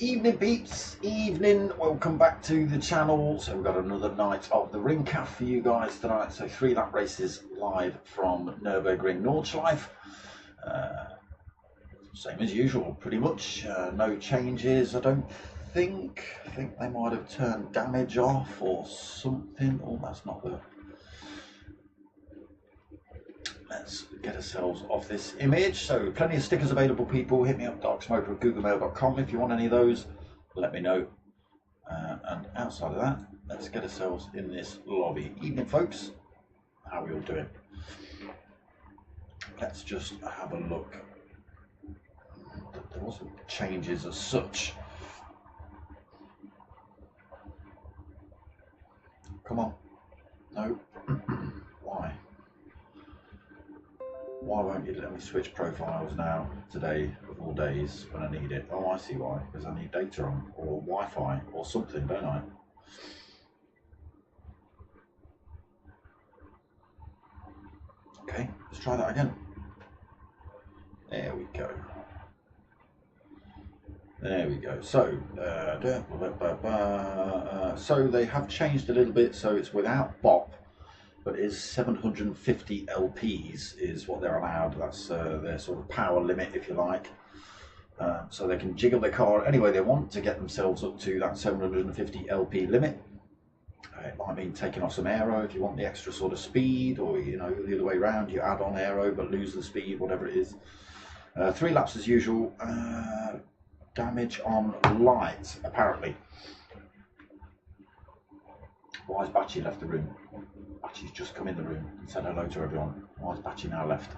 Evening peeps, evening, welcome back to the channel. So we've got another night of the ring calf for you guys tonight. So 3 lap races live from Nurburgring Nordschliefe. Same as usual, pretty much. No changes, I don't think. I think they might have turned damage off or something. Oh, that's not the... Let's get ourselves off this image. So plenty of stickers available, people. Hit me up, darksmoker@googlemail.com if you want any of those. Let me know. And outside of that, let's get ourselves in this lobby. Evening, folks. How are we all doing? Let's just have a look. There wasn't changes as such. Come on. No. Why? Why won't you let me switch profiles now, today, of all days, when I need it? Oh, I see why. Because I need data on, or Wi-Fi, or something, don't I? Okay, let's try that again. There we go. There we go. So, so they have changed a little bit, so it's without BOP. But is 750 LPs is what they're allowed. That's their sort of power limit, if you like. So they can jiggle their car any way they want to get themselves up to that 750 LP limit. It might mean taking off some aero if you want the extra sort of speed, or you know, the other way around, you add on aero but lose the speed, whatever it is. 3 laps as usual. Damage on light, apparently. Why has Bachi left the room? Bachi's just come in the room and said hello to everyone. Why has Bachi now left?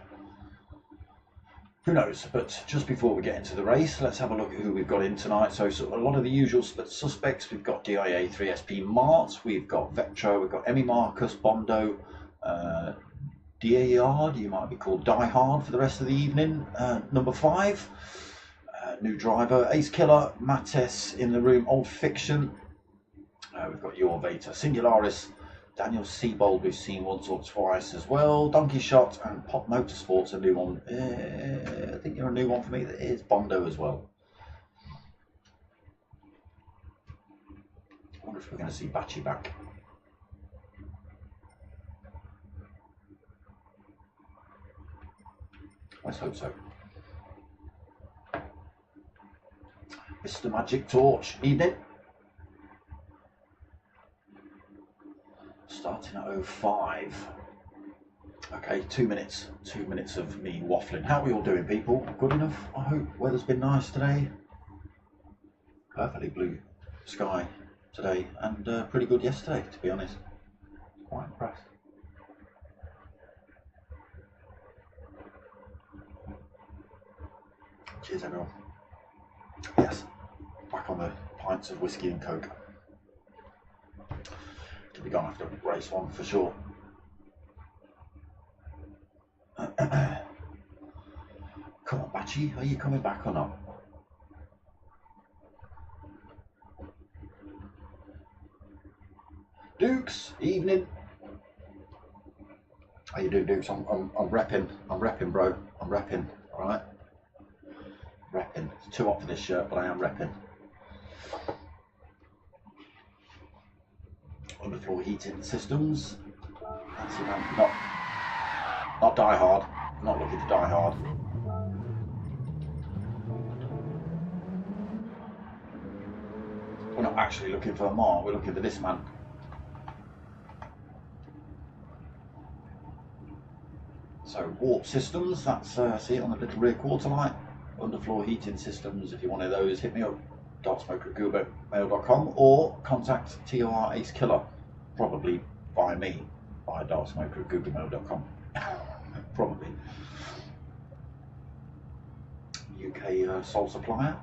Who knows? But just before we get into the race, let's have a look at who we've got in tonight. So a lot of the usual suspects. We've got DIA 3SP Mart, we've got Vectro, we've got Emmy Marcus, Bondo, Diehard, you might be called Die Hard for the rest of the evening. Number 5, new driver, Ace Killer, Mates in the room, Old Fiction. We've got Your Veta, Singularis, Daniel Seabold, we've seen once or twice as well, Donkey Shot, and Pop Motorsports, a new one. I think you're a new one for me. That is Bondo as well. I wonder if we're going to see Bachi back. Let's hope so. Mr. Magic Torch, evening. Starting at 05. Okay, 2 minutes. 2 minutes of me waffling. How are we all doing, people? Good enough? I hope weather's been nice today. Perfectly blue sky today, and pretty good yesterday, to be honest. Quite impressed. Cheers, everyone. Yes, back on the pints of whiskey and coke. To be gone after race 1 for sure. Come on, Bachi, are you coming back or not? Dukes, evening. How you doing, Dukes? I'm repping, bro. I'm repping, all right? Repping. It's too hot for this shirt, but I am repping. Underfloor heating systems. That's it, man. Not Die Hard. Not looking to Die Hard. We're not actually looking for a Mark, we're looking for this man. So warp systems. That's see it on the little rear quarter light. Underfloor heating systems. If you wanted those, hit me up. darksmoke@googlemail.com or contact TOR Ace Killer. Probably by me, by darksmoke@googlemail.com. Probably. UK sole supplier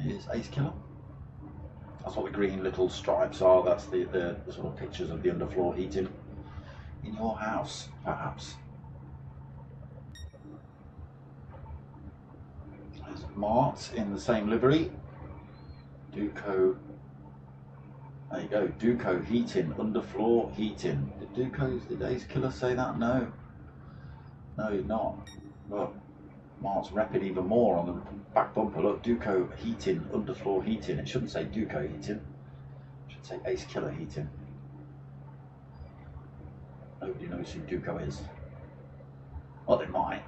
is Ace Killer. That's what the green little stripes are. That's the sort of pictures of the underfloor heating in your house, perhaps. There's Mart in the same livery. Duco. There you go. Duco heating, underfloor heating. Did Ace Killer say that? No. No, he's not. Look, Mart's repping even more on the back bumper. Look, Duco heating, underfloor heating. It shouldn't say Duco heating. It should say Ace Killer heating. Nobody knows who Duco is. Well, they might.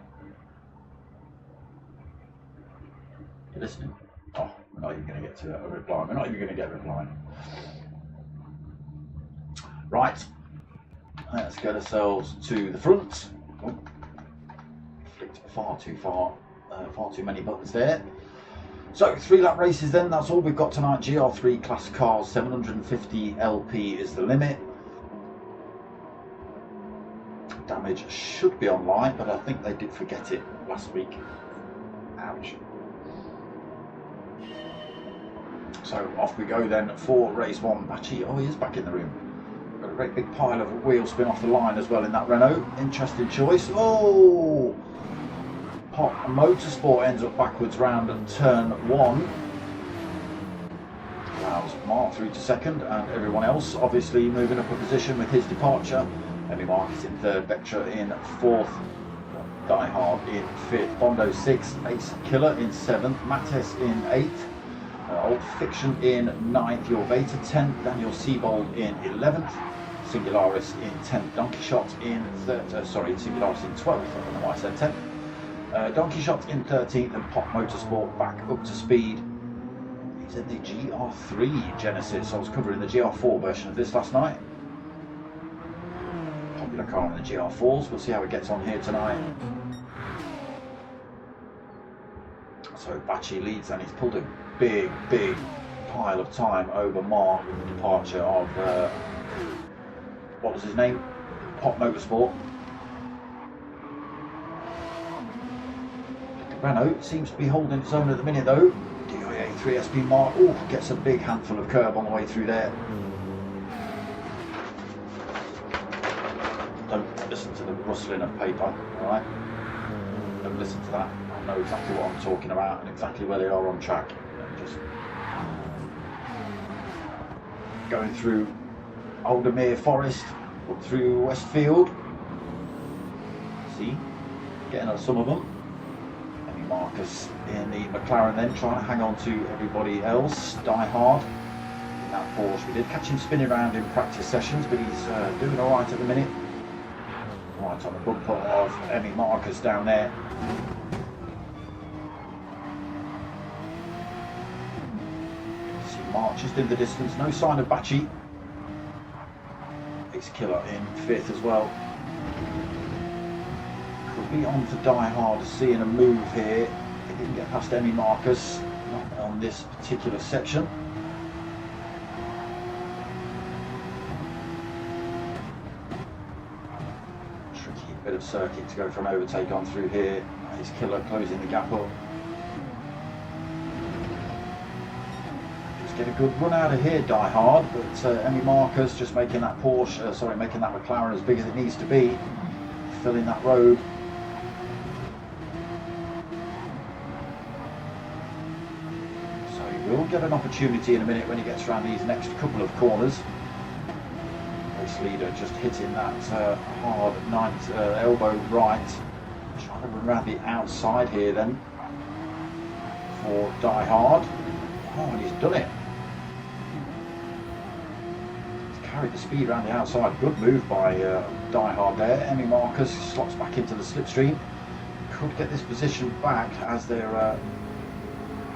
You're listening? Oh, we're not even going to get to a reply. We're not even going to get a reply. Right. Let's get ourselves to the front. Oh, flicked far too far. Far too many buttons there. So 3 lap races then. That's all we've got tonight. GR3 class cars. 750 LP is the limit. Damage should be online, but I think they did forget it last week. Ouch. So off we go then for race 1. Actually, oh, he is back in the room. Got a great big pile of wheel spin off the line as well in that Renault. Interesting choice. Oh! Pop Motorsport ends up backwards round at turn 1. Allows Mark through to second, and everyone else obviously moving up a position with his departure. Emmy Marcus in third, Vectra in fourth, Die Hard in fifth, Bondo 6th, Ace Killer in 7th, Mattes in 8th, Old Fiction in 9th, Your Beta 10th, Daniel Siebold in 11th, Singularis in 10th, Donkey Shot in 3rd, Singularis in 12th, I don't know why I said 10th, Donkey Shot in 13th, and Pop Motorsport back up to speed. He's in the GR3 Genesis. I was covering the GR4 version of this last night. Popular car in the GR4s. We'll see how it gets on here tonight. So Bachi leads, and he's pulled a big pile of time over Mark with the departure of what was his name? Pop Motorsport. Renault seems to be holding its own at the minute though. DIA3 SP Mark, gets a big handful of curb on the way through there. Don't listen to the rustling of paper, alright? Don't listen to that. I know exactly what I'm talking about and exactly where they are on track. Just going through Aldermere Forest, up through Westfield. See, getting on some of them. Marcus in the McLaren then, trying to hang on to everybody else. Die Hard in that Porsche. We did catch him spinning around in practice sessions, but he's doing alright at the minute. Right on the bumper of Emmy Marcus down there. See Mark just in the distance, no sign of Bachi. Ace Killer in 5th as well. Be on for Die Hard, seeing a move here. They didn't get past Emmy Marcus, not on this particular section. Tricky bit of circuit to go for an overtake on through here. Ace Killer closing the gap up. Just get a good run out of here, Die Hard, but Emmy Marcus just making that Porsche, making that McLaren as big as it needs to be, filling that road. We'll get an opportunity in a minute when he gets around these next couple of corners. Race leader just hitting that hard ninth elbow right. Trying to run around the outside here then for Die Hard. Oh, and he's done it. He's carried the speed around the outside. Good move by Die Hard there. Emmy Marcus slots back into the slipstream. Could get this position back as they're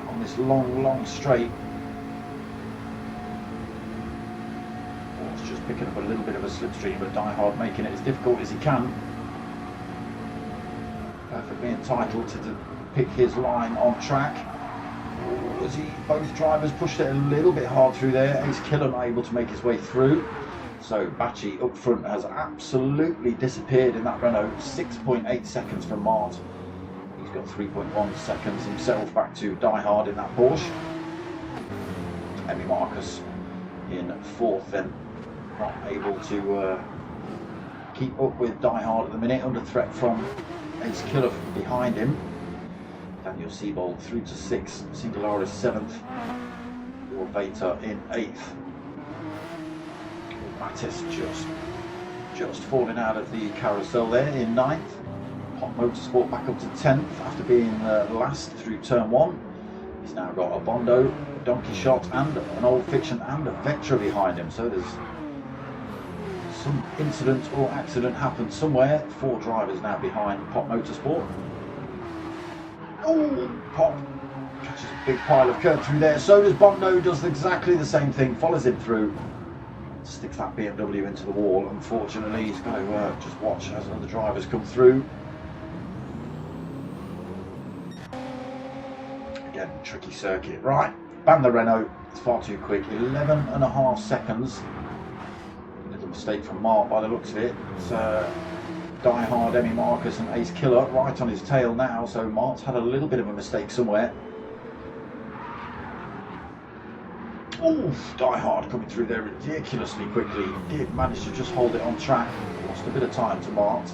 on this long straight. It's just picking up a little bit of a slipstream, but Die Hard making it as difficult as he can. perfectly entitled to pick his line on track. As both drivers pushed it a little bit hard through there. Ace Killer not able to make his way through. So Bachi up front has absolutely disappeared in that Renault. 6.8 seconds from Mart. He's got 3.1 seconds himself back to Die Hard in that Porsche. Emmy Marcus in fourth then, not able to keep up with Die Hard at the minute, under threat from Ace Killer from behind him. Daniel Siebold through to 6th, Singularis 7th, Will Vater in 8th. Mattis just falling out of the carousel there in 9th. Hot Motorsport back up to 10th after being last through turn 1. He's now got a Bondo, Donkey Shot and an Old Fiction and a Vectra behind him, so there's some incident or accident happened somewhere. 4 drivers now behind Pop Motorsport. Oh, Pop catches a big pile of curb through there. So does Bondo, does exactly the same thing, follows him through. Sticks that BMW into the wall. Unfortunately, he's got to just watch as other drivers come through. Again, tricky circuit. Right, ban the Renault. It's far too quick. 11.5 seconds. Little mistake from Mark by the looks of it. It's Die Hard, Emmy Marcus and Ace Killer right on his tail now. So Mark's had a little bit of a mistake somewhere. Oof, Die Hard coming through there ridiculously quickly. He did manage to just hold it on track. Lost a bit of time to Mart.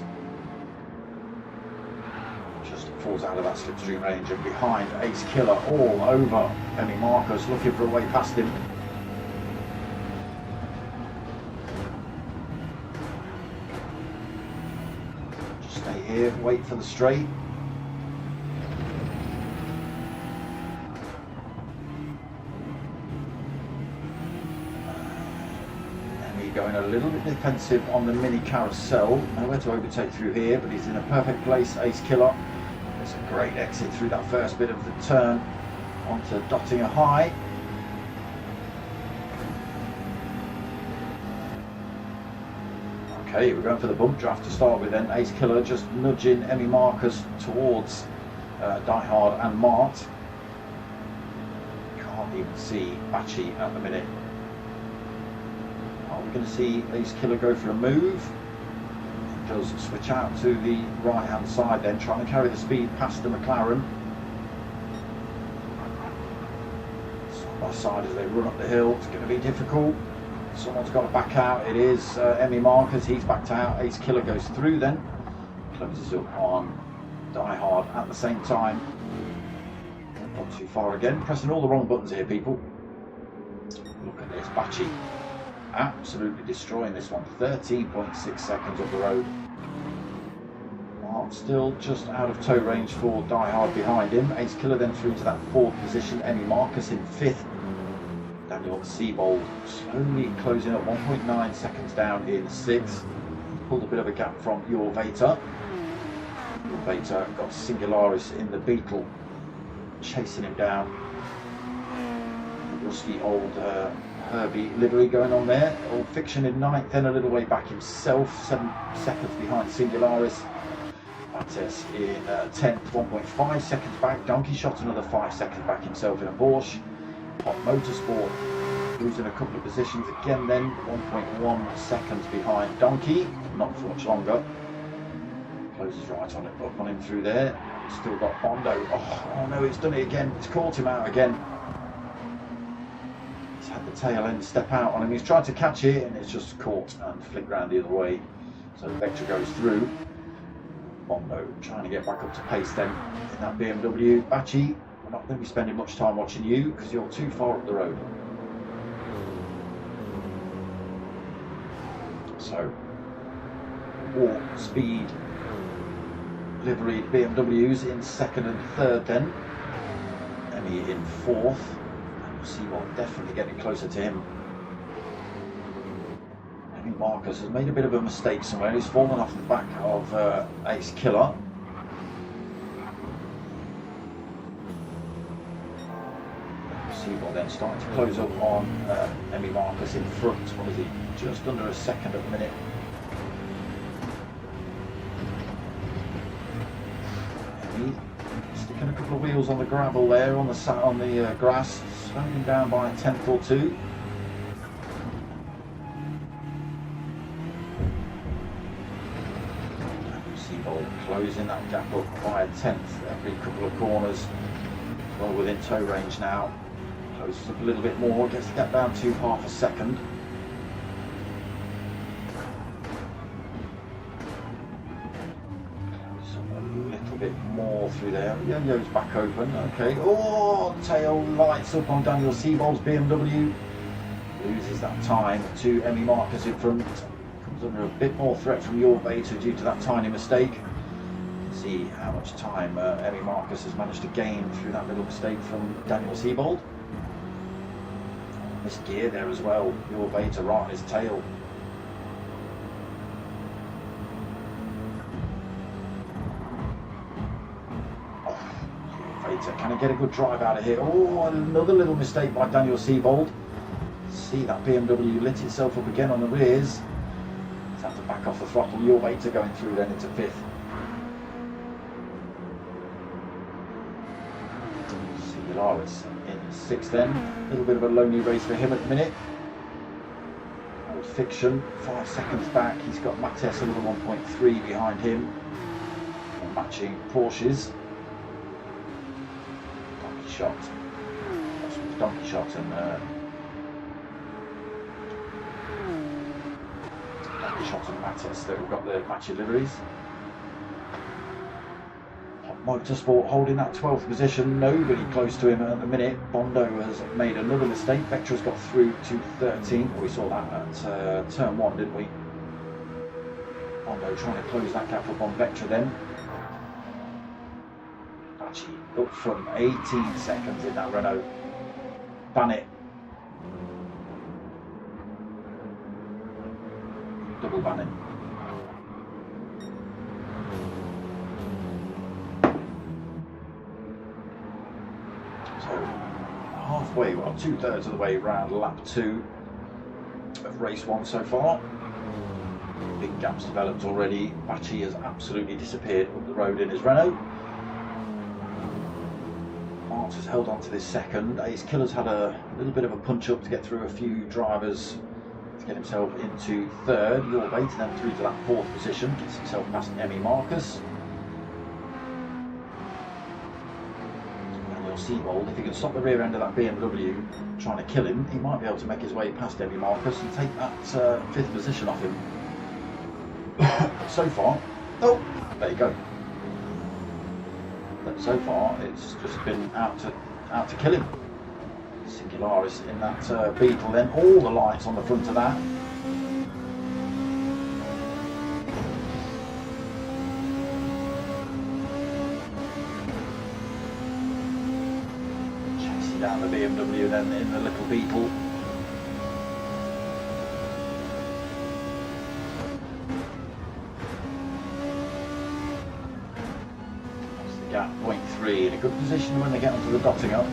Just falls out of that slipstream range and behind Ace Killer all over Emmy Marcus, looking for a way past him. Just stay here, wait for the straight. Going a little bit defensive on the mini carousel. Nowhere to overtake through here, but he's in a perfect place. Ace Killer. It's a great exit through that first bit of the turn onto Dottinger High. Okay, we're going for the bump draft to start with then. Ace Killer just nudging Emmy Marcus towards Die Hard and Mart. Can't even see Bachi at the minute. We're going to see Ace Killer go for a move. He does switch out to the right hand side then, trying to carry the speed past the McLaren. Side by side as they run up the hill. It's going to be difficult. Someone's got to back out. It is Emmy Marcus. He's backed out. Ace Killer goes through then. Closes up on Die Hard at the same time. Not too far again. Pressing all the wrong buttons here, people. Look at this. Bachi absolutely destroying this one. 13.6 seconds up the road. Mark still just out of tow range for Die Hard behind him. Ace Killer then through to that 4th position. Emmy Marcus in 5th. Daniel Siebold slowly closing up 1.9 seconds down in 6th. Pulled a bit of a gap from Your Vater. Your Vater got Singularis in the Beetle chasing him down. Rusty old Herbie livery going on there. Old Fiction in 9th, then a little way back himself, 7 seconds behind Singularis. Mattis in 10th, 1.5 seconds back. Donkey Shot another 5 seconds back himself in a Porsche. Hot Motorsport losing a couple of positions again then, 1.1 seconds behind Donkey, not for much longer. Closes right on it, up on him through there. Still got Bondo. Oh no, it's done it again. It's caught him out again. Had the tail end step out on him. He's tried to catch it and it's just caught and flicked round the other way. So Vectra goes through. Bondo trying to get back up to pace then in that BMW. Bachi, we're not going to be spending much time watching you because you're too far up the road. So, Warp Speed liveried BMWs in 2nd and 3rd then. Emmy in 4th. Seabold definitely getting closer to him. Emmy Marcus has made a bit of a mistake somewhere. He's fallen off the back of Ace Killer. Seabold then starting to close up on Emmy Marcus in front. What is he? Just under a second at the minute. wheels on the gravel there, on the grass, slowing him down by a tenth or two. Seabold closing that gap up by a tenth every couple of corners. Well within tow range now. Closes up a little bit more, gets the gap down to half a second. Bit more through there. Yo-yo's back open. Okay. Oh, tail lights up on Daniel Seabold's BMW. Loses that time to Emmy Marcus in front. Comes under a bit more threat from your Beta due to that tiny mistake. You can see how much time Emmy Marcus has managed to gain through that little mistake from Daniel Seabold. Missed gear there as well. Your Beta right on his tail. Can I get a good drive out of here? Oh, another little mistake by Daniel Seabold. See that BMW lit itself up again on the rears. He's had to back off the throttle. Your Beta going through then into fifth. Singularis in sixth then. A little bit of a lonely race for him at the minute. Old Fiction, 5 seconds back. He's got Mattes another 1.3 behind him. Matching Porsches. Shot. Donkey Shot and Donkey Shot and Mattes that have got the matching liveries. Motorsport holding that 12th position, nobody close to him at the minute. Bondo has made another mistake. Vectra's got through to 13. Well, we saw that at turn 1, didn't we? Bondo trying to close that gap up on Vectra then. Up front, 18 seconds in that Renault. Ban it. Double banning. So halfway, well, 2/3 of the way round lap 2 of race 1 so far. Big gaps developed already. Bachi has absolutely disappeared up the road in his Renault. Has held on to this second. Ace Killer's had a little bit of a punch up to get through a few drivers to get himself into third. Your Beta then through to that 4th position, gets himself past Emmy Marcus. Daniel Seabold, if he can stop the rear end of that BMW trying to kill him, he might be able to make his way past Emmy Marcus and take that 5th position off him. So far, oh, there you go. So far, it's just been out to kill him. Singularis in that Beetle, then all the lights on the front of that. Chasing down the BMW, then in the little Beetle. Gap 0.3 in a good position when they get onto the dotting up.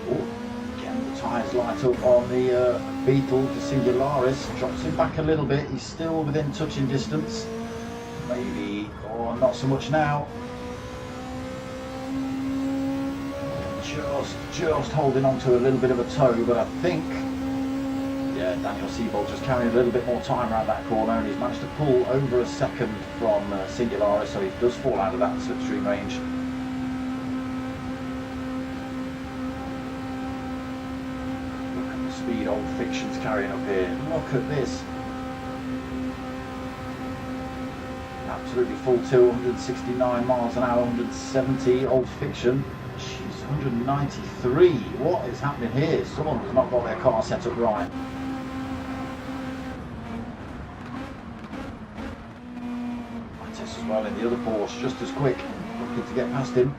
Oh, again the tyres light up on the Beetle. The Singularis drops him back a little bit. He's still within touching distance. Maybe, or not so much now. Just holding on to a little bit of a toe, but I think Daniel Seabold just carrying a little bit more time around that corner, and he's managed to pull over a second from Singularis, so he does fall out of that slipstream range. Look at the speed Old Fiction's carrying up here. Look at this. Absolutely full tilt, 169 miles an hour, 170. Old Fiction, she's 193. What is happening here? Someone has not got their car set up right. Well, in the other Porsche, just as quick, looking to get past him.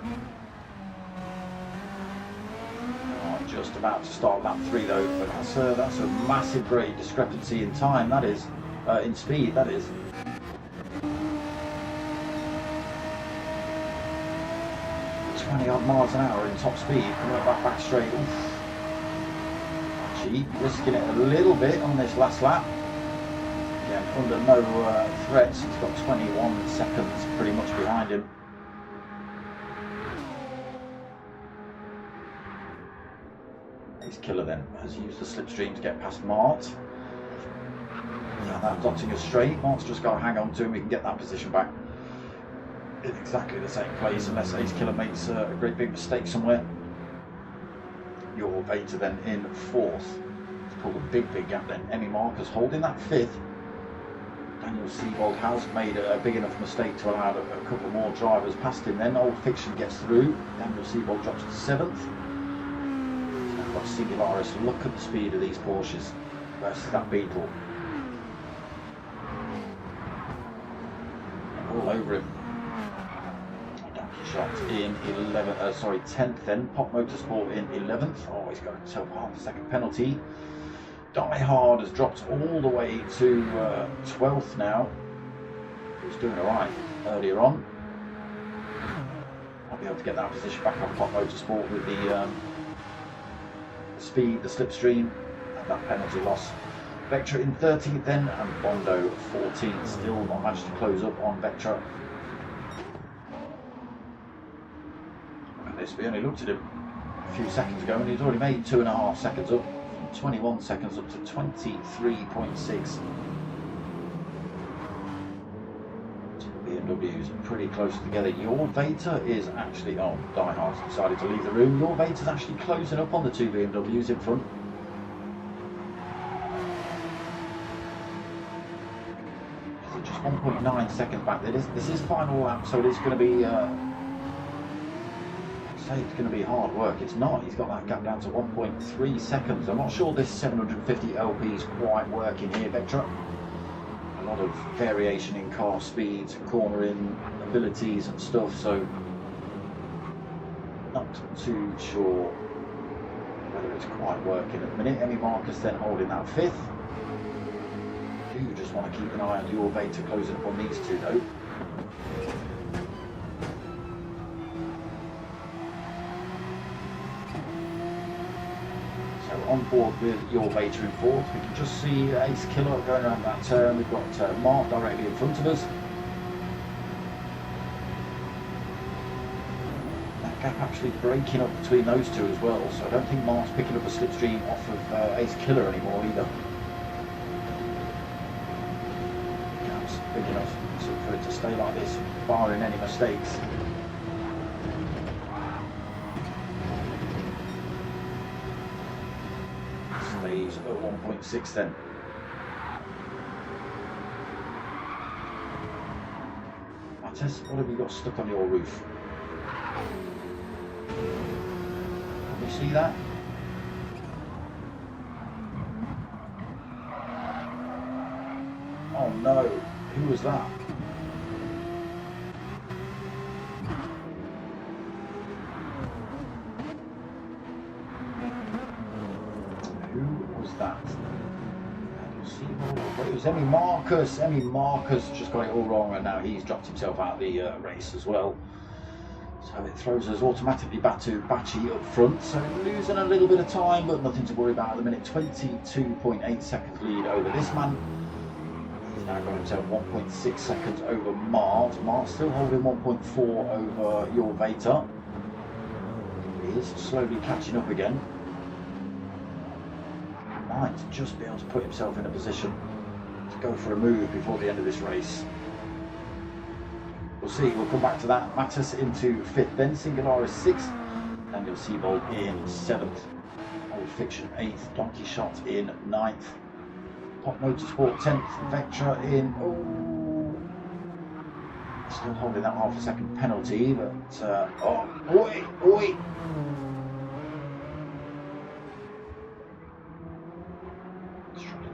Oh, just about to start lap 3 though, but that's a massive great discrepancy in time, that is, in speed, that is. ...20 odd miles an hour in top speed, coming up that back straight. Oof. Actually, risking it a little bit on this last lap. Again, under no threats. He's got 21 seconds pretty much behind him. Ace Killer then has used the slipstream to get past Mart. And that's dotting us straight. Mart's just got to hang on to him. We can get that position back in exactly the same place unless Ace Killer makes a great big mistake somewhere. Your Vader then in fourth. It's pulled a big gap then. Emmy Marcus holding that fifth. Daniel Seabold has made a big enough mistake to allow a couple more drivers past him then. Old Fiction gets through. Daniel Seabold drops to seventh. Now got Singularis. Look at the speed of these Porsches versus that Beetle. All over him. Shot in 10th then. Pop Motorsport in 11th. Oh, he's got himself half a second penalty. Die Hard has dropped all the way to 12th now. He was doing alright earlier on. I'll be able to get that position back on Pop Motorsport with the speed, the slipstream, and that penalty loss. Vectra in 13th then, and Bondo 14th. Still not managed to close up on Vectra. We only looked at him a few seconds ago and he's already made 2.5 seconds up, from 21 seconds up to 23.6. BMWs are pretty close together. Your Vader is actually, Die Hard's decided to leave the room. Your Vader's actually closing up on the two BMWs in front. Just 1.9 seconds back. This is final lap, so it is going to be it's going to be hard work. It's not. He's got that gap down to 1.3 seconds. I'm not sure this 750 LP is quite working here, Vectra. A lot of variation in car speeds, cornering abilities and stuff, so not too sure whether it's quite working at the minute. Emmy Marcus then holding that fifth. Do just want to keep an eye on your Vader closing up on these two though. On board with your Vader in fourth. We can just see Ace Killer going around that turn. We've got Mark directly in front of us. That gap actually breaking up between those two as well, so I don't think Mark's picking up a slipstream off of Ace Killer anymore either. Gap's big enough for it to stay like this, barring any mistakes. Stays at 1.6 then. Mattes, what have you got stuck on your roof? Can you see that? Oh no, who was that? It was Emmy Marcus. Emmy Marcus just got it all wrong and now he's dropped himself out of the race as well. So it throws us automatically back to Bachi up front. So losing a little bit of time, but nothing to worry about at the minute. 22.8 seconds lead over this man. He's now got himself 1.6 seconds over Mart. Mart's still holding 1.4 over your Vader. He is slowly catching up again. Might just be able to put himself in a position to go for a move before the end of this race. We'll see, we'll come back to that. Mattes into 5th then, Singularis 6th, Daniel Seabold in 7th, Old Fiction 8th, Donkey Shot in 9th, Pop Motorsport 10th, Vectra in, still holding that half a second penalty, but, oi!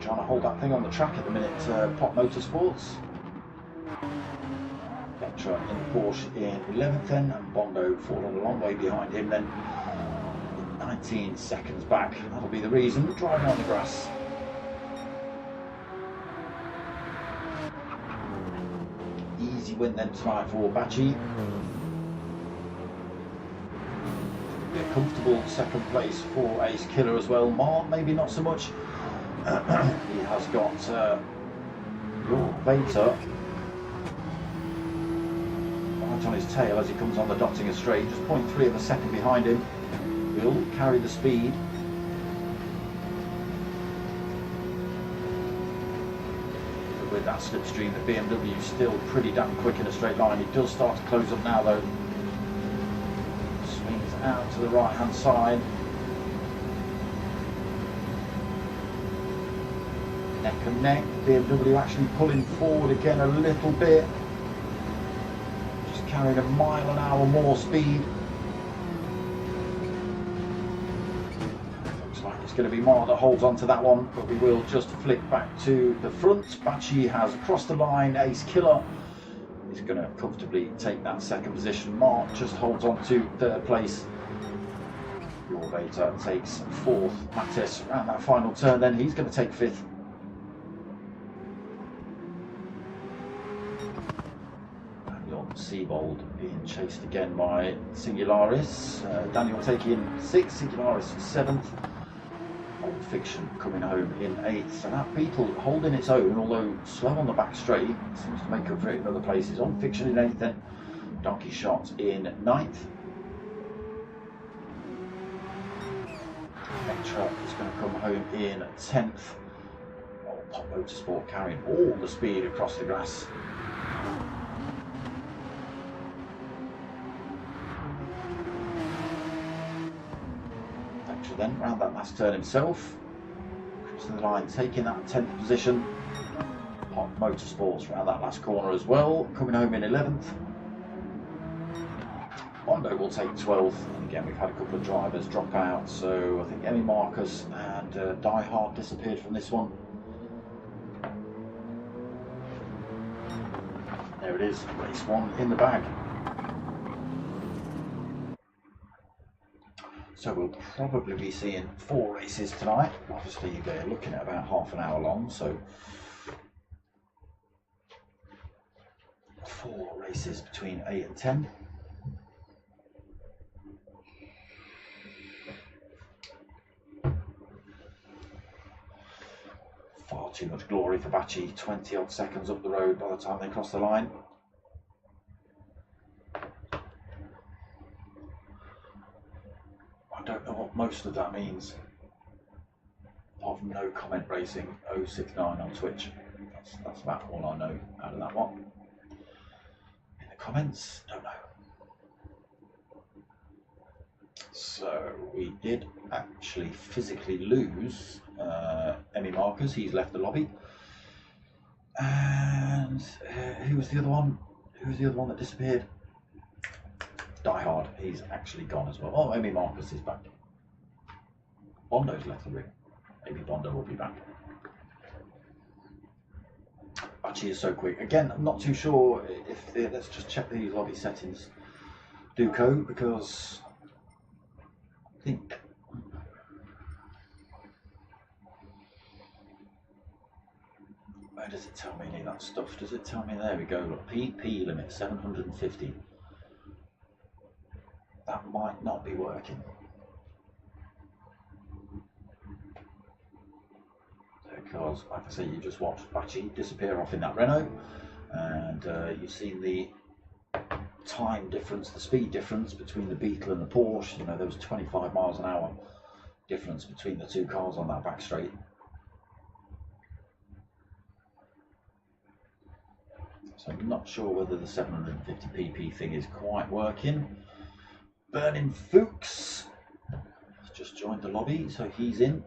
Trying to hold that thing on the track at the minute, Pop Motorsports. Vectra in the Porsche in 11th then, and Bondo falling a long way behind him then, 19 seconds back. That'll be the reason, driving on the grass. Easy win then tonight for Bachi. A comfortable second place for Ace Killer as well. Mark maybe not so much. He has got Your Vader right on his tail as he comes on the Dottinger straight, just 0.3 of a second behind him. Will carry the speed. But with that slipstream, the BMW is still pretty damn quick in a straight line. He does start to close up now though. Swings out to the right hand side. Neck and neck. BMW actually pulling forward again a little bit. Just carrying 1 mile an hour more speed. Looks like it's going to be Mark that holds on to that one, but we will just flick back to the front. Bachi has crossed the line. Ace Killer is going to comfortably take that second position. Mark just holds on to third place. Your Vader takes fourth. Mattis around that final turn, then he's going to take fifth. Seabold being chased again by Singularis. Daniel taking 6th, Singularis 7th. Old Fiction coming home in 8th. So that Beetle holding its own, although slow on the back straight, seems to make up for it in other places. Old Fiction in 8th then. Donkey Shot in 9th. Vectra is going to come home in 10th. Old Pop Motorsport carrying all the speed across the grass. Then round that last turn himself, crossing the line, taking that 10th position. Pop Motorsports round that last corner as well, coming home in 11th. Bondo will take 12th, and again we've had a couple of drivers drop out, so I think Emmy Marcus and Die Hard disappeared from this one. There it is, race 1 in the bag. So we'll probably be seeing 4 races tonight. Obviously they're looking at about half an hour long, so 4 races between 8 and 10. Far too much glory for Bachi, 20 odd seconds up the road by the time they cross the line. I don't know what most of that means. Apart from no comment racing 069 on Twitch. That's about all I know out of that one. In the comments, don't know. So we did actually physically lose Emmy Marcus. He's left the lobby. And who was the other one? Who was the other one that disappeared? Die Hard, he's actually gone as well. Oh, Emmy Marcus is back. Bondo's left the ring. Maybe Bondo will be back. Bachi is so quick. Again, I'm not too sure if let's just check the lobby settings do code, because I think where does it tell me any of that stuff? Does it tell me? There we go. Look, PP limit 750. That might not be working. Because, like I say, you just watched Bachi disappear off in that Renault, and you've seen the time difference, the speed difference between the Beetle and the Porsche. You know, there was 25 miles an hour difference between the two cars on that back straight. So I'm not sure whether the 750 pp thing is quite working. Burning Fuchs has just joined the lobby, so he's in.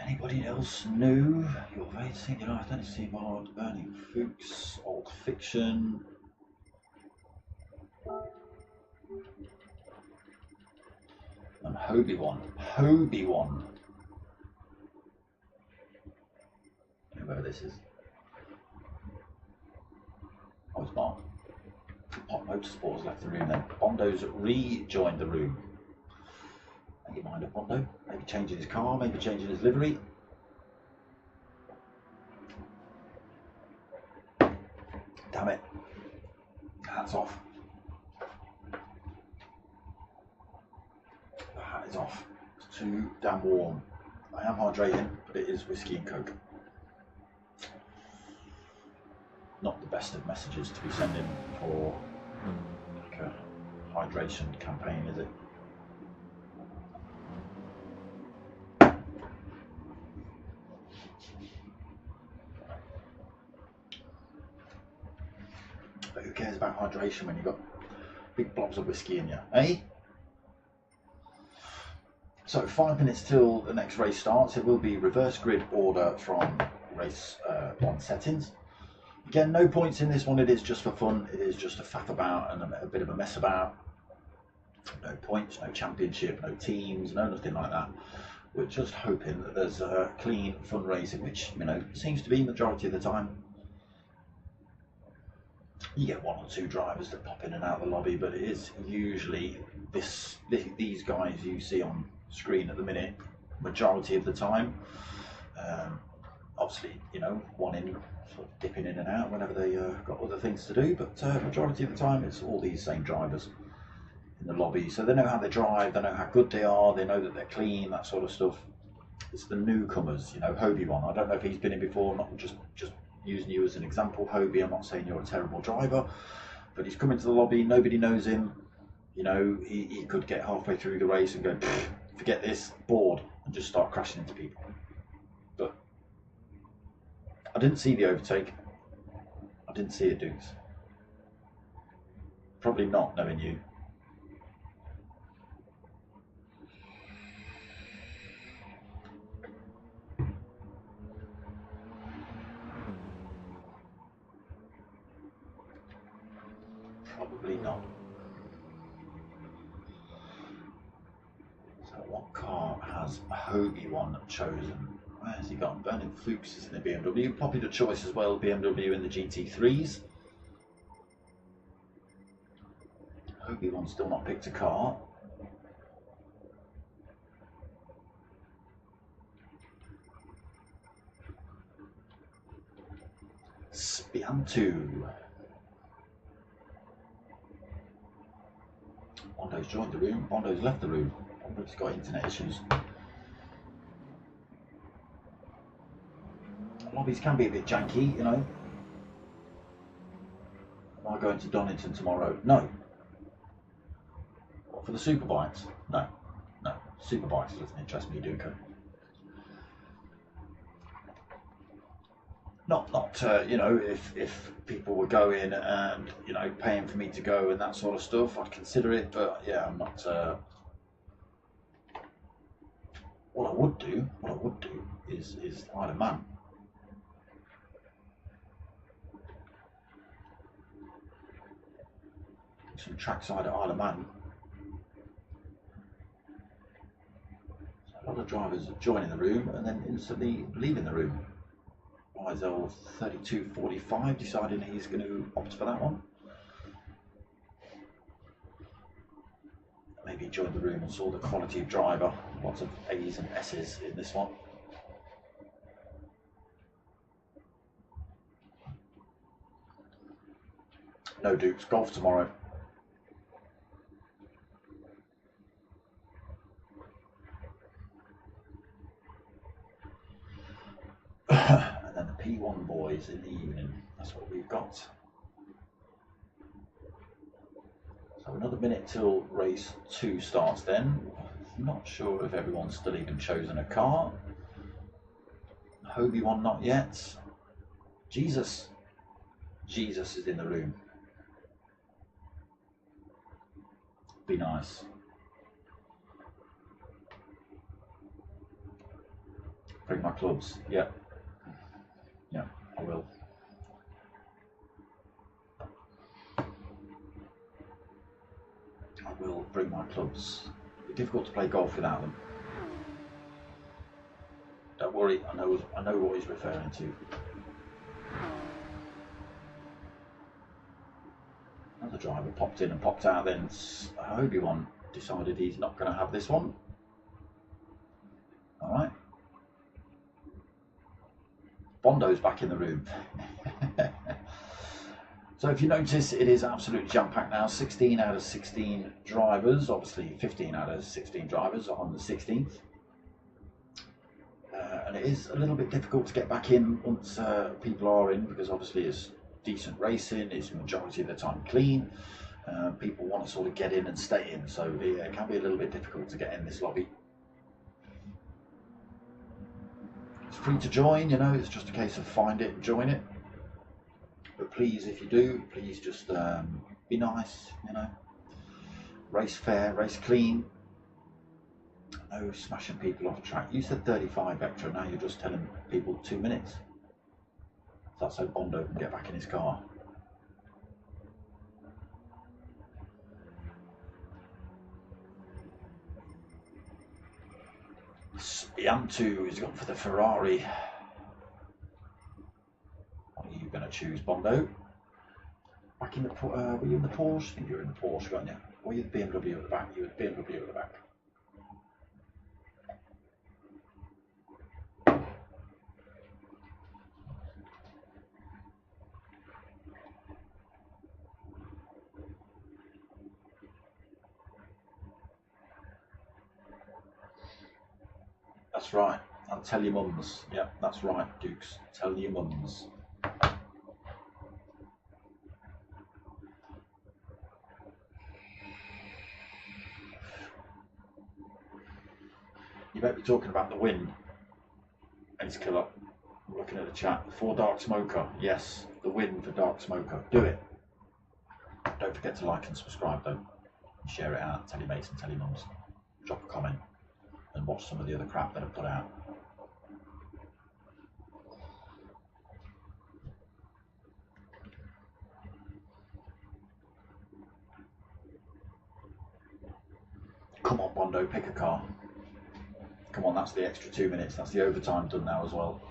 Anybody else new? Your Vader, Singular, Identity Mod, Burning Fuchs, Old Fiction. And Hobie-Wan. Hobie-Wan. Whoever this is. Oh, it's Mark. Pop Motorsports left the room then. Bondo's rejoined the room. Make your mind up, Bondo. Maybe changing his car, maybe changing his livery. Damn it. Hat's off. The hat is off. It's too damn warm. I am hydrating, but it is whiskey and coke. Not the best of messages to be sending for like a hydration campaign, is it? But who cares about hydration when you've got big blobs of whiskey in you, eh? So 5 minutes till the next race starts. It will be reverse grid order from race 1 settings. Again, no points in this one. It is just for fun. It is just a faff about and a bit of a mess about. No points, no championship, no teams, no nothing like that. We're just hoping that there's a clean, fun racing, which, you know, seems to be majority of the time. You get 1 or 2 drivers that pop in and out of the lobby, but it is usually these guys you see on screen at the minute, majority of the time. Obviously, you know, one in sort of dipping in and out whenever they got other things to do, but majority of the time it's all these same drivers in the lobby, so they know how they drive, they know how good they are, they know that they're clean, that sort of stuff. It's the newcomers, you know, Hobie one. I don't know if he's been in before, not just using you as an example, Hobie. I'm not saying you're a terrible driver, but he's come into the lobby, nobody knows him. You know, he could get halfway through the race and go, forget this, bored, and just start crashing into people. But I didn't see the overtake. I didn't see it, Dukes. Probably not, knowing you. Probably not. So what car has Hobie one chosen? Where has he gone? Burning Flukes is in the BMW. Popular choice as well, BMW in the GT3s. Hobie one still not picked a car. Spiantu. Bondo's joined the room, Bondo's left the room. Bondo's got internet issues. Lobbies can be a bit janky, you know. Am I going to Donington tomorrow? No. What, for the Superbikes? No. No. Superbikes doesn't interest me, Duco. Not you know, if people were going and, you know, paying for me to go and that sort of stuff, I'd consider it, but yeah, I'm not. What I would do is Isle of Man. Some trackside at Isle of Man. A lot of drivers joining the room and then instantly leaving the room. Isel 3245 deciding he's going to opt for that one. Maybe he joined the room and saw the quality of driver. Lots of A's and S's in this one. No Dukes, golf tomorrow. And then the P1 boys in the evening. That's what we've got. So another minute till race 2 starts then. Not sure if everyone's still even chosen a car. Hobie one not yet. Jesus is in the room. Be nice. Bring my clubs. Yeah, I will. I will bring my clubs. It'll be difficult to play golf without them. Don't worry, I know what he's referring to. Another driver popped in and popped out, then Hobie one decided he's not going to have this one. Alright. Bondo's back in the room. So if you notice, it is absolutely jam-packed now. 16 out of 16 drivers, obviously 15 out of 16 drivers on the 16th. and it is a little bit difficult to get back in once people are in, because obviously it's decent racing, it's majority of the time clean. People want to sort of get in and stay in, so yeah, it can be a little bit difficult to get in this lobby. It's free to join, you know, it's just a case of find it and join it. But please, if you do, please just be nice, you know. Race fair, race clean. No smashing people off track. You said 35 Vectra, now you're just telling people 2 minutes. That's so Bondo can get back in his car. Spiantu has gone for the Ferrari. What are you going to choose, Bondo? Back in the were you in the Porsche? I think you were in the Porsche, weren't you? Or were you the BMW at the back? You were the BMW at the back. That's right. And tell your mums. Yeah, that's right, Dukes. Tell your mums. You better be talking about the win. Ace Killer. I'm looking at the chat. For Dark Smoker. Yes, the win for Dark Smoker. Do it. Don't forget to like and subscribe though. And share it out. Tell your mates and tell your mums. Drop a comment. And watch some of the other crap that I've put out. Come on, Bondo, pick a car. Come on, that's the extra 2 minutes. That's the overtime done now as well.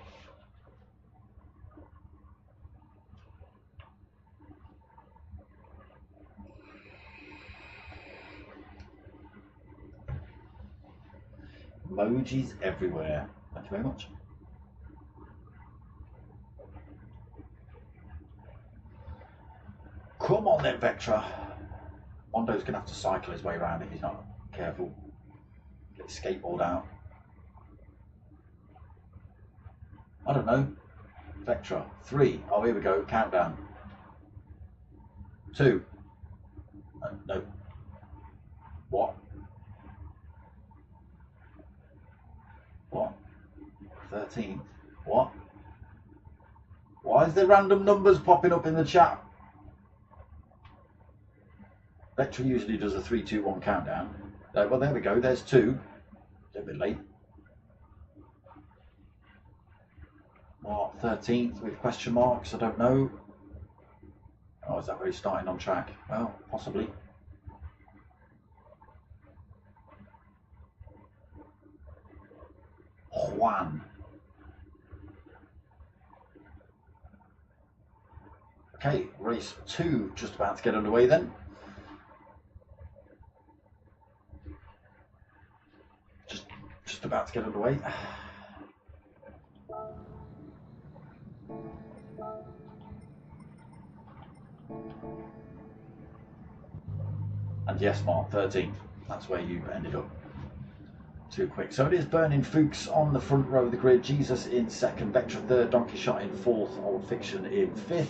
Emojis everywhere. Thank you very much. Come on then, Vectra. Bondo's going to have to cycle his way around if he's not careful. Get his skateboard out. I don't know. Vectra. 3. Oh, here we go. Countdown. 2. No. What? What? 13th. What? Why is there random numbers popping up in the chat? Vectra usually does a 3, 2, 1 countdown. Well, there we go. There's 2. A bit late. What? 13th with question marks? I don't know. Oh, is that where he's starting on track? Well, possibly. Juan. Okay, race 2 just about to get underway then. Just about to get underway. And yes, Mark, 13th. That's where you ended up. Too quick. So it is Burning Fuchs on the front row of the grid. Jesus in 2nd. Vectra 3rd. Donkey Shot in 4th. Old Fiction in 5th.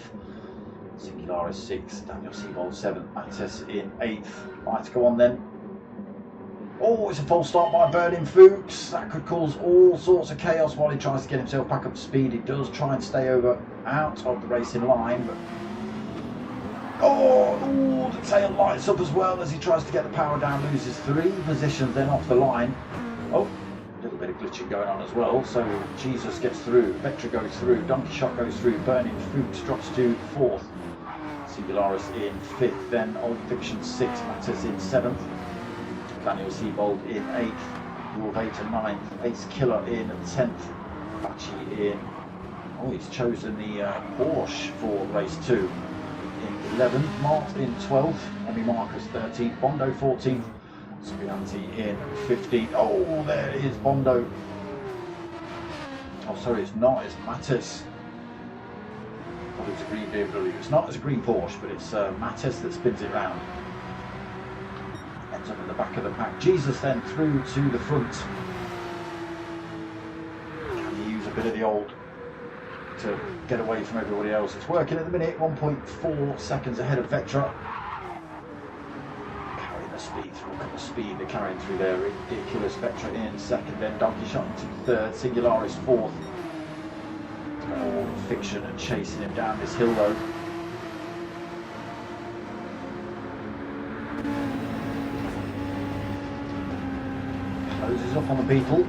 Singularis 6th. Daniel Seabold 7th. Mattes in 8th. Right, go on then. Oh, it's a false start by Burning Fuchs. That could cause all sorts of chaos while he tries to get himself back up to speed. He does try and stay out of the racing line, but oh, the tail lights up as well as he tries to get the power down, loses 3 positions then off the line. Oh, a little bit of glitching going on as well. So Jesus gets through, Vectra goes through, Donkey Shot goes through, Burning Fuchs drops to 4th. Singularis in 5th, then Old Fiction 6th, Mattes in 7th. Daniel Seabold in 8th, Wolf 8 and 9th, Ace Killer in 10th, Bachi in, oh, he's chosen the Porsche for race 2 in 11th, Mart in 12th, Emmy Marcus 13th, Bondo 14th, Spianti in 15th, oh, there is Bondo, oh, sorry, it's not, it's Mattes. I thought it was a green BMW, it's not, it's a green Porsche, but it's Mattes that spins it round. Ends up in the back of the pack. Jesus then through to the front. Can bit of the old to get away from everybody else. It's working at the minute. 1.4 seconds ahead of Vectra. Carrying the speed through. Look at the speed they're carrying through there. Ridiculous. Vectra in second, then Donkey Shot into third. Singularis fourth. All Fiction and chasing him down this hill though. Closes up on the Beetle.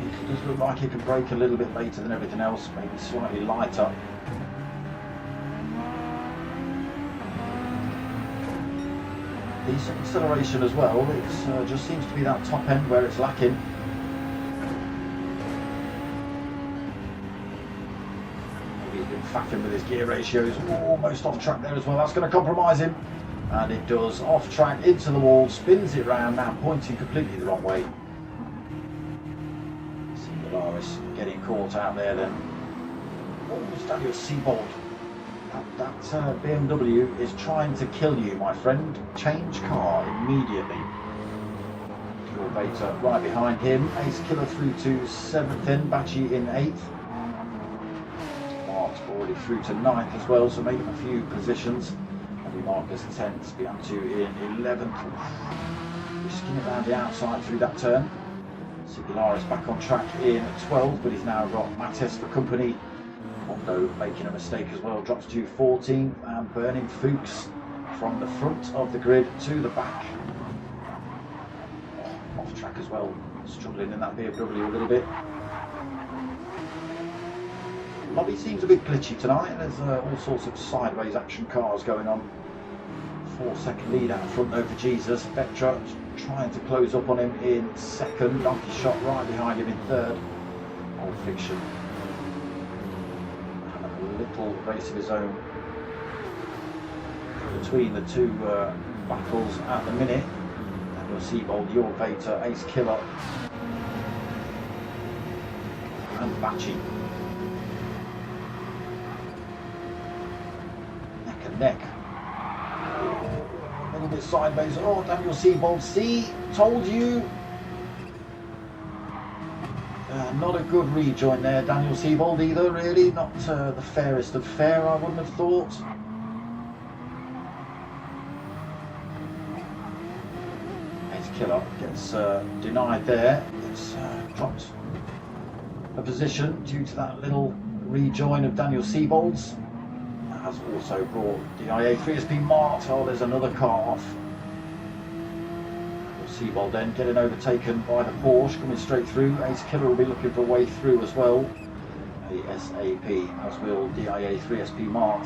It does look like he can brake a little bit later than everything else, maybe slightly lighter. Decent acceleration as well. It just seems to be that top end where it's lacking. He's been faffing with his gear ratios, almost off track there as well. That's going to compromise him, and it does. Off track into the wall, spins it round, now pointing completely the wrong way. Singularis getting caught out there then. Oh, Daniel Seabold. That BMW is trying to kill you, my friend. Change car immediately. Your Beta right behind him. Ace Killer through to 7th then. Bachi in 8th. Mark's already through to 9th as well, so making a few positions. And Marcus 10th, Biantu in 11th. Whisking it around the outside through that turn. Singularis back on track in 12th, but he's now got Mattis for company. Mondo making a mistake as well, drops to 14th, and Burning Fuchs from the front of the grid to the back. Off track as well, struggling in that BMW a little bit. Lobby seems a bit glitchy tonight, and there's all sorts of sideways action cars going on. 4-second lead out front though for Jesus. Vectra trying to close up on him in 2nd, Donkey Shot right behind him in 3rd. Old Fiction. Little race of his own between the two battles at the minute. And you'll see Bold, Your Vader, Ace Killer and Bachi neck and neck. A little bit sideways. Oh, Daniel Seabold, see, told you. Not a good rejoin there, Daniel Seabold either, really. Not the fairest of fair, I wouldn't have thought. Ace Killer gets denied there. It's dropped a position due to that little rejoin of Daniel Seabold's. That has also brought DIA 3SP Mart. Oh, there's another car off. Seabold then getting overtaken by the Porsche coming straight through. Ace Killer will be looking for a way through as well. ASAP, as will DIA 3SP Mart.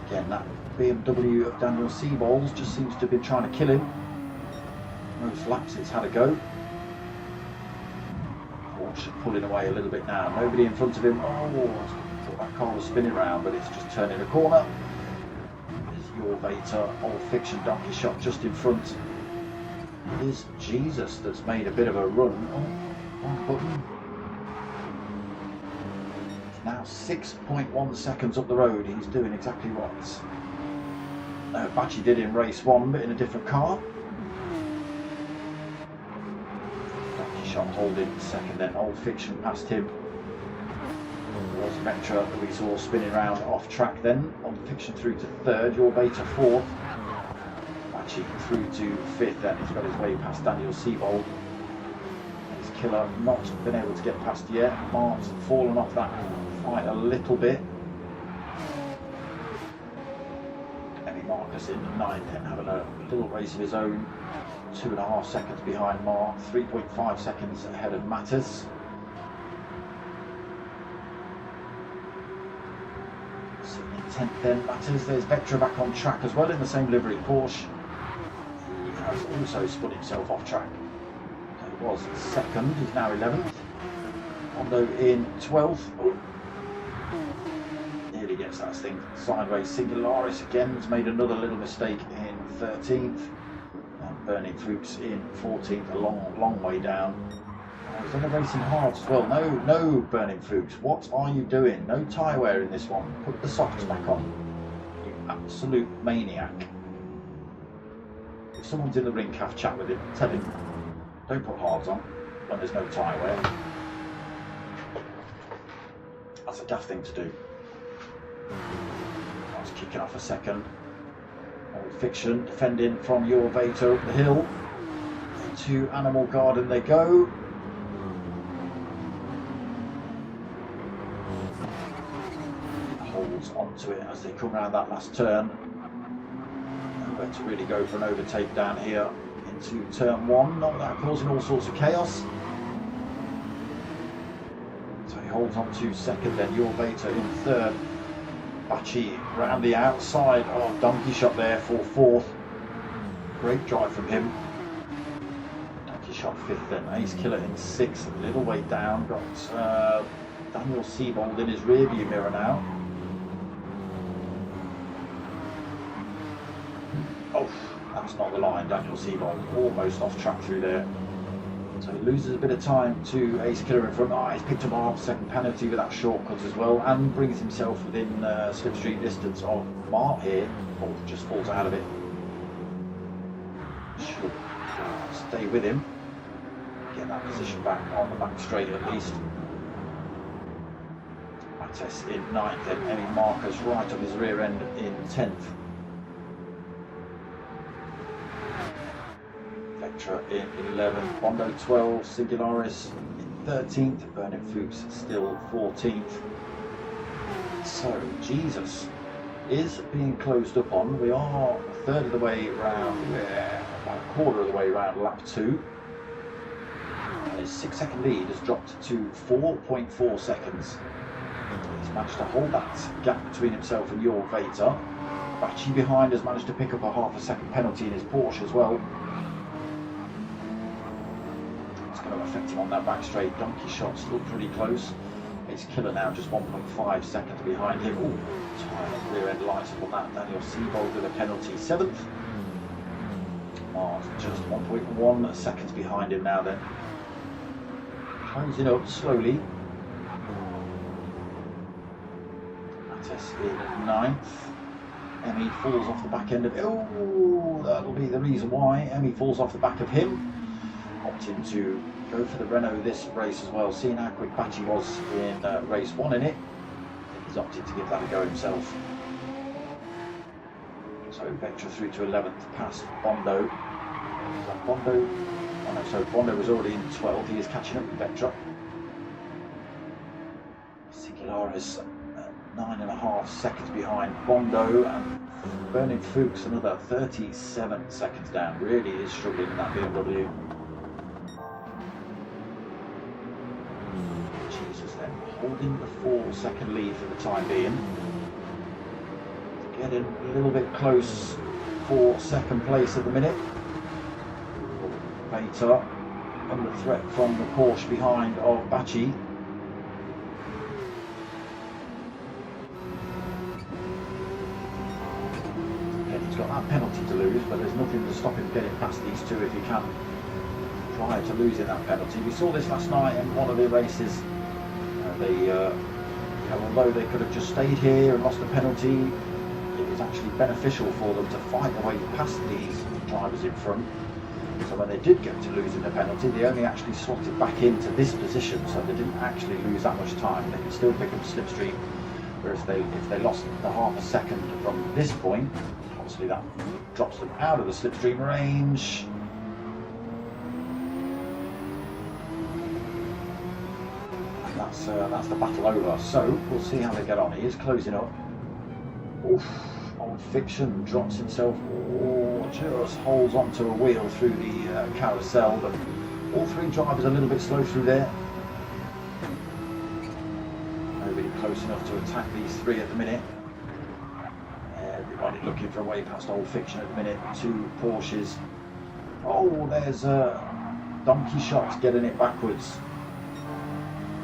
Again, that BMW of Daniel Seabold's just seems to have been trying to kill him. Most laps it's had a go. Porsche pulling away a little bit now. Nobody in front of him. Oh, I thought that car was spinning around, but it's just turning a corner. There's Your Vader, Old Fiction, Donkey Shot just in front. It is Jesus that's made a bit of a run. Oh, wrong button. It's now 6.1 seconds up the road. He's doing exactly what Bachi did in race 1, but in a different car. Donkey Shot holding 2nd then. Old Fiction past him. Was Vectra that we saw spinning around off track then. Old Fiction through to 3rd. Your Beta 4th. Through to 5th then. He's got his way past Daniel Seabold. His Killer not been able to get past yet. Mart's fallen off that fight a little bit. Emmy Marcus in 9th then, having a little race of his own. 2.5 seconds behind Mart, 3.5 seconds ahead of Mattis. Sitting in 10th then, Mattis. There's Vectra back on track as well in the same livery Porsche. Has also spun himself off track. He was 2nd, he's now 11th. Mondo in 12th. Oh. Nearly gets that thing sideways. Singularis again has made another little mistake in 13th. And Burning Fuchs in 14th, a long way down. He's on the racing hard as well. No, Burning Fuchs, what are you doing? No tyre wear in this one. Put the socks back on. You absolute maniac. If someone's in the ring, have a chat with him. Tell him Don't put hards on when there's no tyre wear. That's a daft thing to do. I was kicking off a second. Old Fiction defending from Your Vator up the hill. To Animal Garden they go. Holds onto it as they come around that last turn. Nowhere to really go for an overtake down here into turn one, not without causing all sorts of chaos. So he holds on to second, then Your Vator in third. Bachi round the outside. Oh, Donkey Shot there for fourth. Great drive from him. Donkey Shot fifth, then Ace Killer in sixth. A little way down. Got Daniel Siebold in his rearview mirror now. Oh, that's not the line. Daniel Siebold almost off track through there. So he loses a bit of time to Ace Killer in front. Oh, he's picked up a half-second penalty with that shortcut as well, and brings himself within slipstream distance of Mart here. Oh, just falls out of it. Should stay with him. Get that position back on the back straight at least. Mattes in ninth, then Emmy Marcus right on his rear end in 10th. Vectra in 11th, Bondo 12th, Singularis in 13th, Burning Fuchs still 14th. So Jesus is being closed up on. We are a third of the way round, about a quarter of the way round lap 2. And his 6-second lead has dropped to 4.4 seconds. He's managed to hold that gap between himself and Your Vator. Bachi behind has managed to pick up a half-a-second penalty in his Porsche as well. Going to affect him on that back straight. Donkey Shot's look pretty close. Ace Killer now just 1.5 seconds behind him. Oh, tyre rear end lights up on that. Daniel Siebold with a penalty, 7th. Mart just 1.1 seconds behind him now then. Closing up slowly. Mattes in 9th. Emmy falls off the back end of it. Oh, that'll be the reason why. Emmy falls off the back of him. Opting to go for the Renault this race as well, seeing how quick Bachi was in race 1 in it. He's opted to give that a go himself. So Vectra through to 11th, past Bondo. Is that Bondo? Oh no, so Bondo was already in 12th, he is catching up with Vectra. Singularis 9.5 seconds behind Bondo, and Burning Fuchs another 37 seconds down. Really is struggling in that BMW. Holding the 4-second lead for the time being. Getting a little bit close for second place at the minute. Vator under threat from the Porsche behind of Bachi. Again, he's got that penalty to lose, but there's nothing to stop him getting past these two if he can. Prior to losing that penalty. We saw this last night in one of the races. Although they could have just stayed here and lost the penalty, it was actually beneficial for them to fight their way past these drivers in front. So when they did get to losing the penalty, they only actually slotted back into this position, so they didn't actually lose that much time. They could still pick up slipstream. Whereas if they lost the half a second from this point, obviously that drops them out of the slipstream range. That's the battle over, so we'll see how they get on. He is closing up. Oof, Old Fiction drops himself, just holds onto a wheel through the carousel, but all three drivers a little bit slow through there. Nobody close enough to attack these three at the minute. Everybody looking for a way past Old Fiction at the minute. 2 Porsches. Oh, there's Donkey Shot getting it backwards.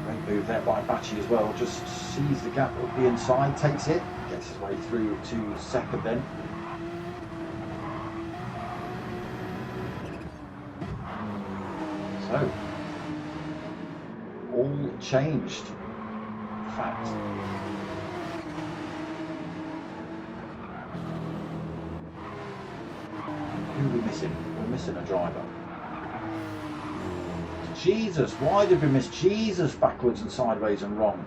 Great move there by Bachi as well, just sees the gap up the inside, takes it, gets his way through to second then. So, all changed. Fact. Who are we missing? We're missing a driver. Jesus, why did we miss Jesus backwards and sideways and wrong?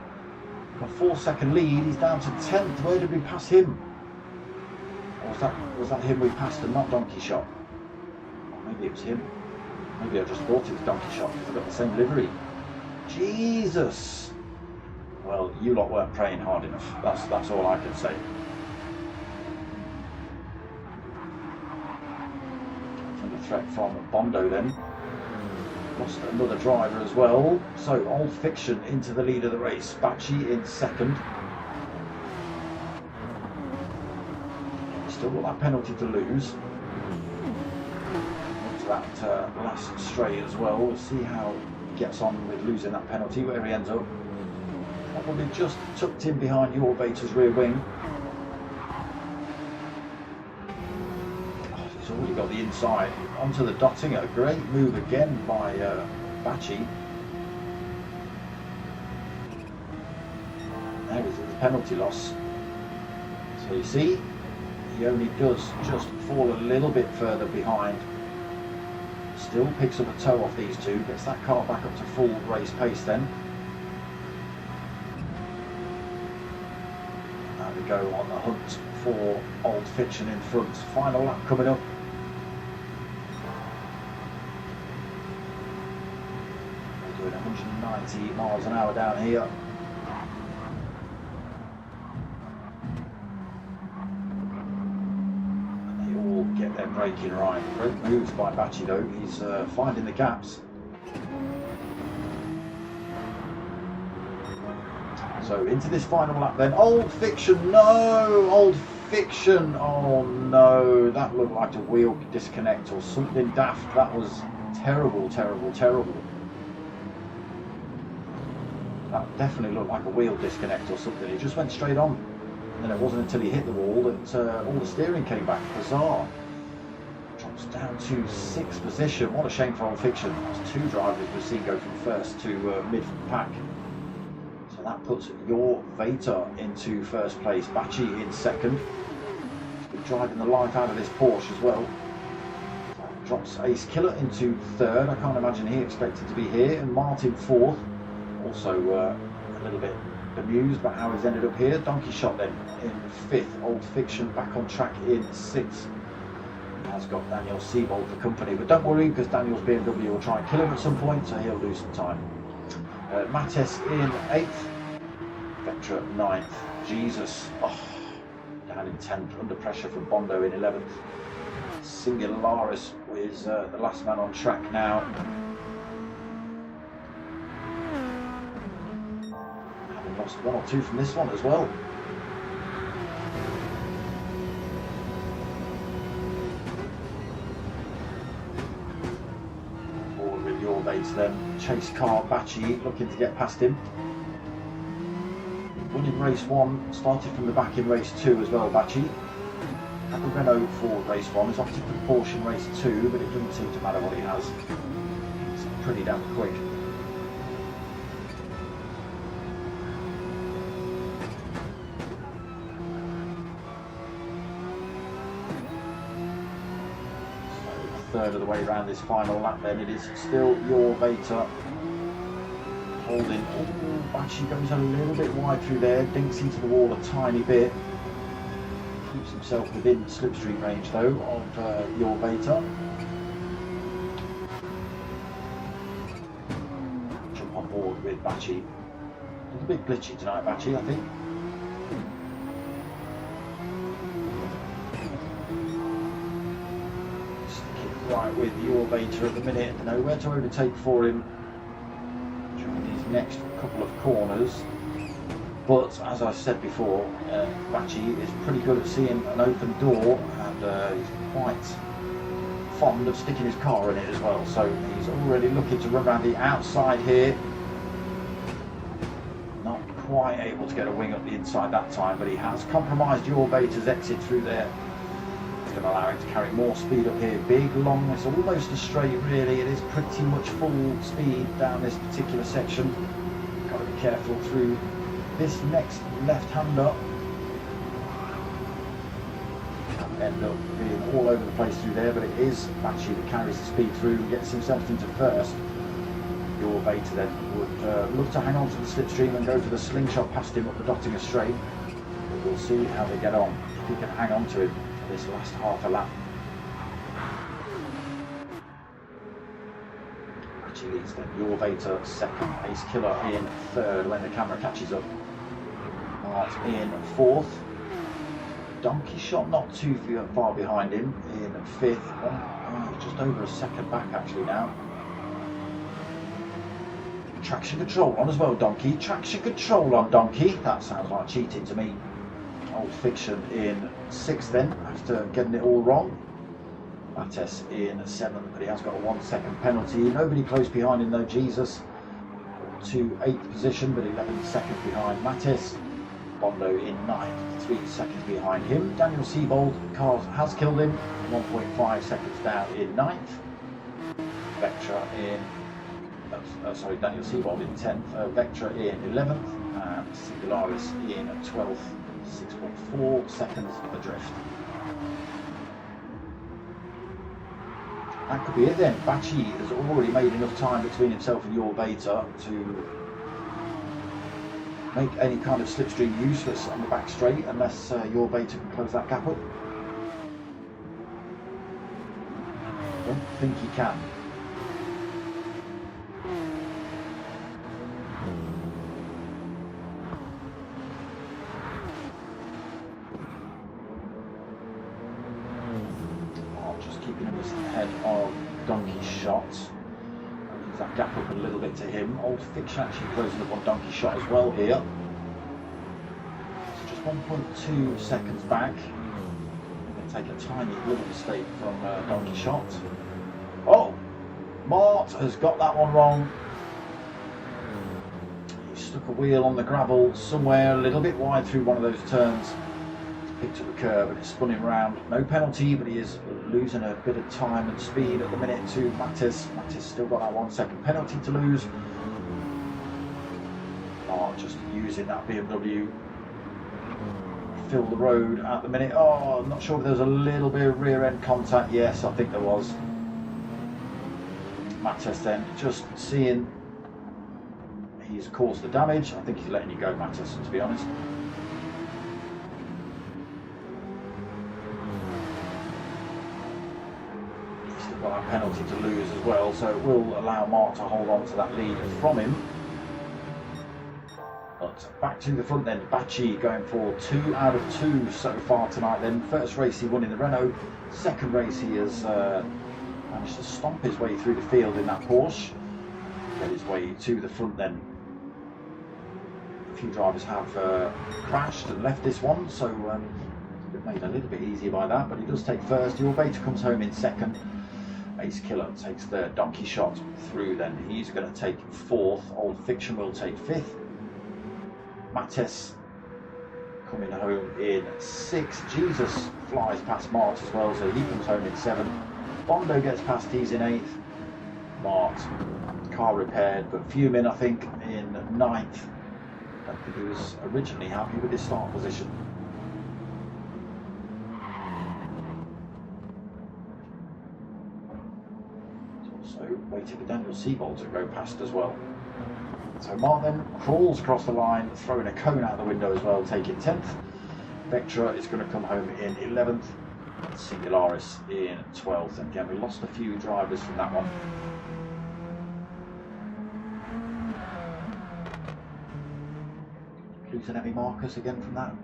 A 4-second lead, he's down to 10th. Where did we pass him? Or was that him we passed and not Donkey Shot? Or maybe it was him. Maybe I just thought it was Donkey Shot because I've got the same livery. Jesus! Well, you lot weren't praying hard enough. That's all I can say. Under threat from Bondo then. Lost another driver as well. So Old Fiction into the lead of the race. Bachi in second. Still got that penalty to lose. Up to that last straight as well. We'll see how he gets on with losing that penalty, where he ends up. Probably just tucked in behind your Vator's rear wing. Oh, he's already got the inside onto the Dottinger. Great move again by Bachi. There is the penalty loss. So you see, he only does just fall a little bit further behind. Still picks up a toe off these two, gets that car back up to full race pace then. And we go on the hunt for Old Fiction in front. Final lap coming up. We're doing 190 miles an hour down here. Get their braking right. Great moves by Bachi though. He's finding the gaps. So into this final lap then. Old Fiction, no! Old Fiction, oh no! That looked like a wheel disconnect or something daft. That was terrible, terrible, terrible. That definitely looked like a wheel disconnect or something. He just went straight on. And then it wasn't until he hit the wall that all the steering came back. Bizarre. Drops down to 6th position. What a shame for Old Fiction. That's 2 drivers we've seen go from first to mid-pack. So that puts your Vator into first place. Bachi in second. He's been driving the life out of this Porsche as well. So drops Ace Killer into third. I can't imagine he expected to be here. And Martin fourth. Also a little bit amused by how he's ended up here. Donkey Shot then in 5th. Old Fiction back on track in 6th. Has got Daniel Siebold for company, but don't worry because Daniel's BMW will try and kill him at some point, so he'll lose some time. Mattes in 8th. Vectra 9th. Jesus, down in 10th, under pressure from Bondo in 11th. Singularis is the last man on track now. Having lost 1 or 2 from this one as well. Then chase car Bachi looking to get past him. Winning race 1, started from the back in race 2 as well. Bachi had the Renault for race 1. He's opted for the Porsche in race 2, but it doesn't seem to matter what he has. It's pretty damn quick. Third of the way around this final lap then. It is still your Vator holding. Oh, Bachi goes a little bit wide through there, dinks into the wall a tiny bit. Keeps himself within slipstream range though of your Vator. Jump on board with Bachi. A little bit glitchy tonight, Bachi, I think. Right with your Vator at the minute, nowhere to overtake for him during these next couple of corners. But as I said before, Bachi is pretty good at seeing an open door, and he's quite fond of sticking his car in it as well. So he's already looking to run around the outside here. Not quite able to get a wing up the inside that time, but he has compromised your Vator's exit through there. Going to allow him to carry more speed up here. Big, long, it's almost a straight really. It is pretty much full speed down this particular section. Got to be careful through this next left-hander. Can end up being all over the place through there, but it is Bachi that carries the speed through and gets himself into first. your beta then would look to hang on to the slipstream and go for the slingshot past him up the Dottinger straight. But we'll see how they get on, if he can hang on to him this last half a lap. Actually leads then your beta second, Ace Killer in third when the camera catches up. Mart in fourth. Donkey Shot not too far behind him in fifth. Just over a second back actually now. Traction control on as well, Donkey. Traction control on, Donkey. That sounds like cheating to me. Old Fiction in sixth then, after getting it all wrong. Mattes in seventh, but he has got a 1 second penalty. Nobody close behind him though, Jesus. To 8th position, but 11 seconds behind Mattes. Bondo in 9th, 3 seconds behind him. Daniel Siebold has killed him, 1.5 seconds down in 9th. Vectra in, Daniel Siebold in 10th, Vectra in 11th, and Singularis in 12th, 6.4 seconds adrift. That could be it then. Bachi has already made enough time between himself and your beta to make any kind of slipstream useless on the back straight, unless your beta can close that gap up. Don't think he can. Just keeping him ahead of Donkey Shot. That gap up a little bit to him. Old Fiction actually closing up on Donkey Shot as well here. So just 1.2 seconds back. Going to take a tiny little mistake from Donkey Shot. Oh! Mart has got that one wrong. He stuck a wheel on the gravel somewhere a little bit wide through one of those turns. Picked up a curve and it spun him round. No penalty, but he is losing a bit of time and speed at the minute to Mattes. Mattes still got that 1 second penalty to lose. Just using that BMW. Fill the road at the minute. Oh, I'm not sure if there was a little bit of rear end contact. Yes, I think there was. Mattes then just seeing he's caused the damage. I think he's letting you go, Mattes, to be honest. Got a penalty to lose as well, so it will allow Mark to hold on to that lead from him. But back to the front then, Bachi going for 2 out of 2 so far tonight then. First race he won in the Renault, second race he has managed to stomp his way through the field in that Porsche. Get his way to the front then. A few drivers have crashed and left this one, so it made a little bit easier by that, but he does take first. Your beta comes home in second. Ace Killer takes third. Donkey Shot through then. He's going to take fourth. Old Fiction will take fifth. Mattes coming home in sixth. Jesus flies past Mart as well, so he comes home in seventh. Bondo gets past, he's in eighth. Mart, car repaired, but fuming, I think, in ninth. I think he was originally happy with his start position. Waiting for Daniel Siebold to go past as well. So Mark then crawls across the line, throwing a cone out the window as well, taking 10th. Vectra is going to come home in 11th. Singularis in 12th. And again, we lost a few drivers from that one. Losing Emmy Marcus again from that.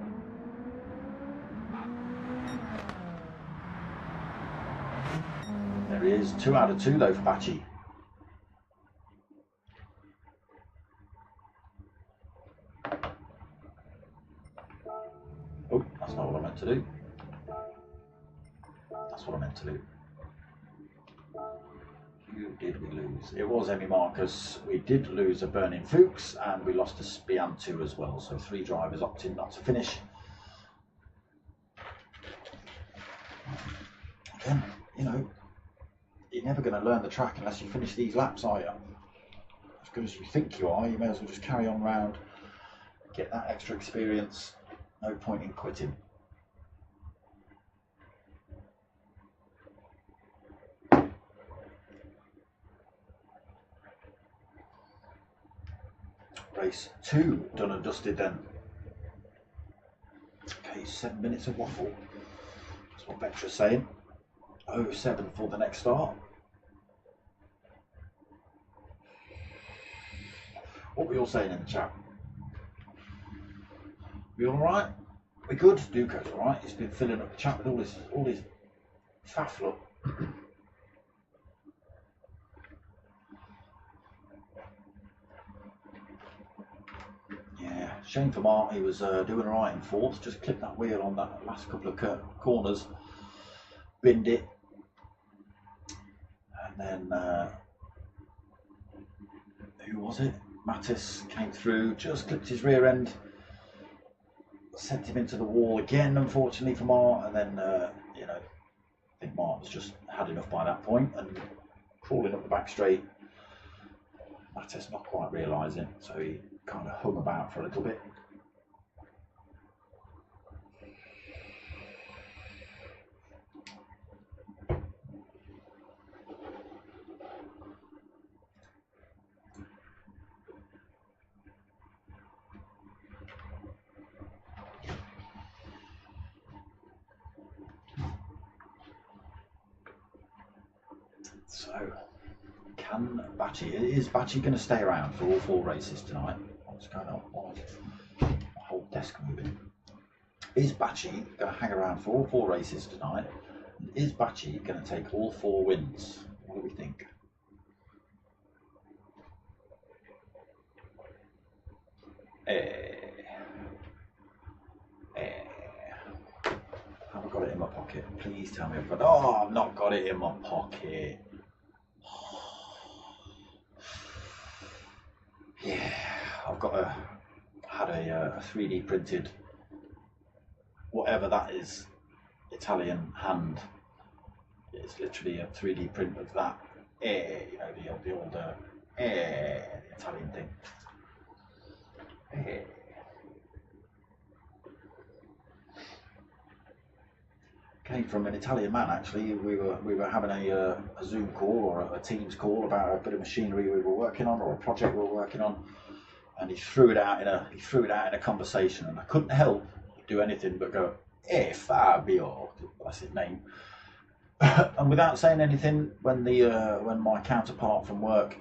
There he is, 2 out of 2 though for Bachi. Oh, that's not what I meant to do. That's what I meant to do. Who did we lose? It was Emmy Marcus. We did lose a Burning Fuchs and we lost a Spiantu as well. So 3 drivers opted not to finish. Again, you know, you're never going to learn the track unless you finish these laps, are you? As good as you think you are, you may as well just carry on round, get that extra experience. No point in quitting. race 2 done and dusted then. Okay, 7 minutes of waffle. That's what Vectra's saying. 07 for the next start. What were you all saying in the chat? We all right? We good? Duco's all right. He's been filling up the chat with all his faff look. Yeah, shame for Mark. He was doing all right in fourth. Just clipped that wheel on that last couple of corners, binned it, and then who was it? Mattis came through, just clipped his rear end, sent him into the wall again, unfortunately for Mark, and then you know, I think Mark was just had enough by that point and crawling up the back straight. Mattis not quite realising, so he kind of hung about for a little bit. So, can is Batchy going to stay around for all 4 races tonight? What's going on? Why is the whole desk moving? Is Batchy going to hang around for all 4 races tonight? And is Batchy going to take all 4 wins? What do we think? Have I got it in my pocket? Please tell me I've got it. Oh, I've not got it in my pocket. Yeah, I've got had a 3D printed, whatever that is, Italian hand. It's literally a 3D print of that, you know, the old Italian thing. Came from an Italian man actually. We were having a Zoom call or a Teams call about a bit of machinery we were working on or a project we were working on, and he threw it out in a conversation, and I couldn't help do anything but go, "Hey Fabio," that's his name. And without saying anything, when my counterpart from work,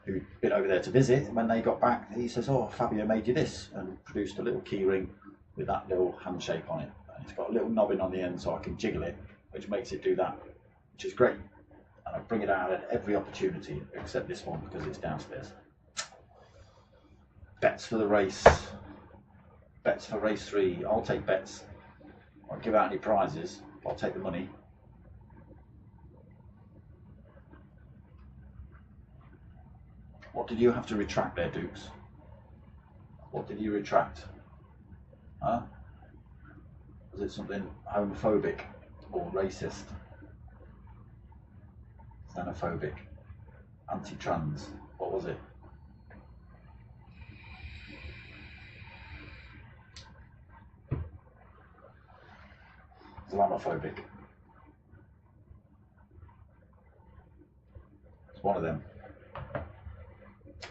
who'd been over there to visit, when they got back, he says, "Oh, Fabio made you this," and produced a little key ring with that little handshake on it. And it's got a little knobbing on the end so I can jiggle it, which makes it do that, which is great. And I bring it out at every opportunity, except this one because it's downstairs. Bets for the race. Bets for race 3. I'll take bets. I won't give out any prizes. I'll take the money. What did you have to retract there, Dukes? What did you retract? Huh? Was it something homophobic or racist? Xenophobic? Anti-trans? What was it? Islamophobic? It's one of them.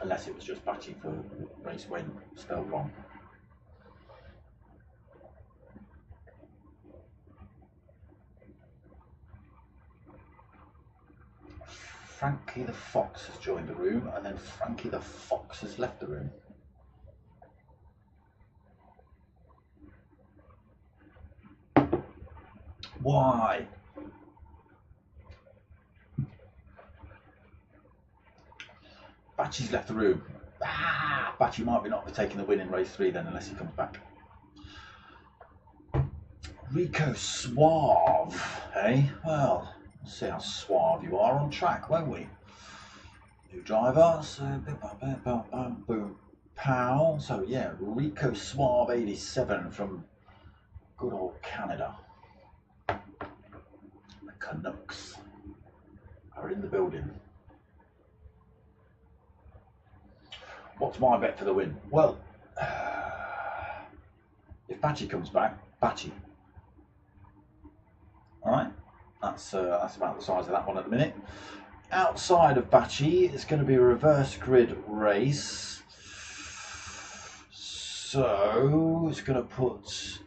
Unless it was just Batchy for race win, spelled wrong. Frankie the Fox has joined the room, and then Frankie the Fox has left the room. Why? Batchy's left the room. Batchy might be not be taking the win in race 3 then, unless he comes back. Rico Suave, hey? Well, we'll see how suave you are on track, won't we? New driver, so boom, pow. So yeah, Rico Suave 87 from good old Canada. The Canucks are in the building. What's my bet for the win? Well, if Batchy comes back, Batchy. All right, that's about the size of that one at the minute. Outside of Batchy, it's going to be a reverse grid race. So it's going to put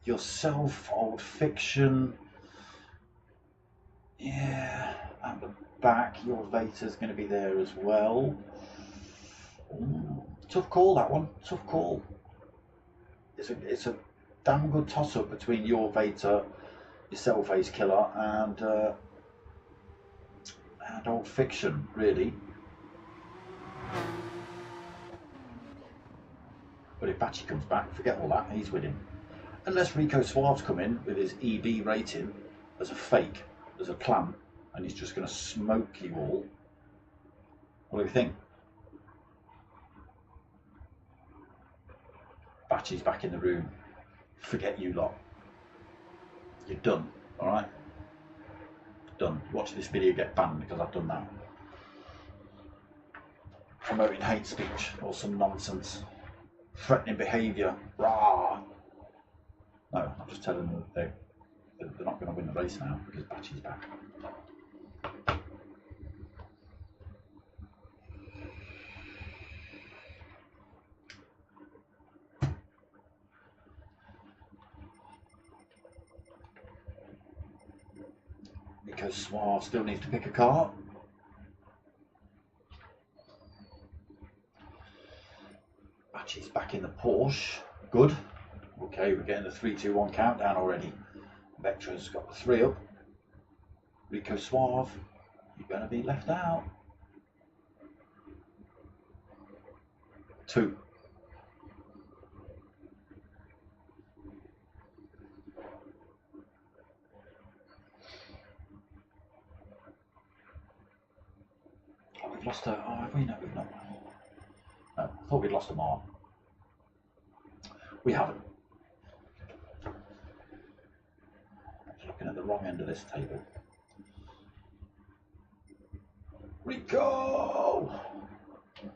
yourself, Old Fiction, yeah, at the back. Your Vator's going to be there as well. Ooh, tough call, that one. Tough call. It's a damn good toss-up between your Vator, yourself, Ace Killer, and Old Fiction, really. But if Batchy comes back, forget all that, he's winning. Unless Rico Suave's come in with his EV rating as a fake, as a plan, and he's just going to smoke you all. What do you think? Batchy's back in the room. Forget you lot. You're done, alright? Done. Watch this video get banned because I've done that. Promoting hate speech or some nonsense. Threatening behaviour. Rah! No, I'm just telling them they're not going to win the race now because Batchy's back. Because Suave still needs to pick a car. Batchy's back in the Porsche. Good. Okay, we're getting the 3, 2, 1 countdown already. Vectra's got the 3 up. Rico Suave, you're going to be left out. 2. Oh, we've lost a... Oh, have we? No, we've not. No, I thought we'd lost a mark. We haven't. Looking at the wrong end of this table. Rico! Did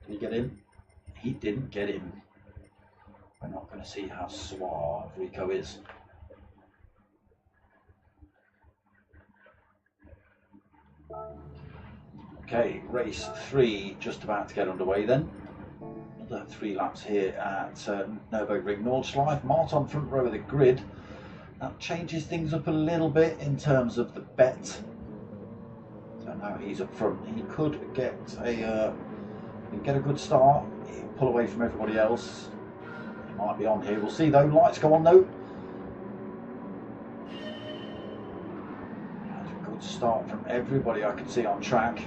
he get in? He didn't get in. We're not going to see how suave Rico is. Okay, race 3 just about to get underway then. Another 3 laps here at Nurburgring Nordschliefe. Martin front row of the grid. That changes things up a little bit in terms of the bet. So now he's up front. He could get a good start. He'll pull away from everybody else. He might be on here. We'll see though. Lights go on though. That's a good start from everybody I can see on track.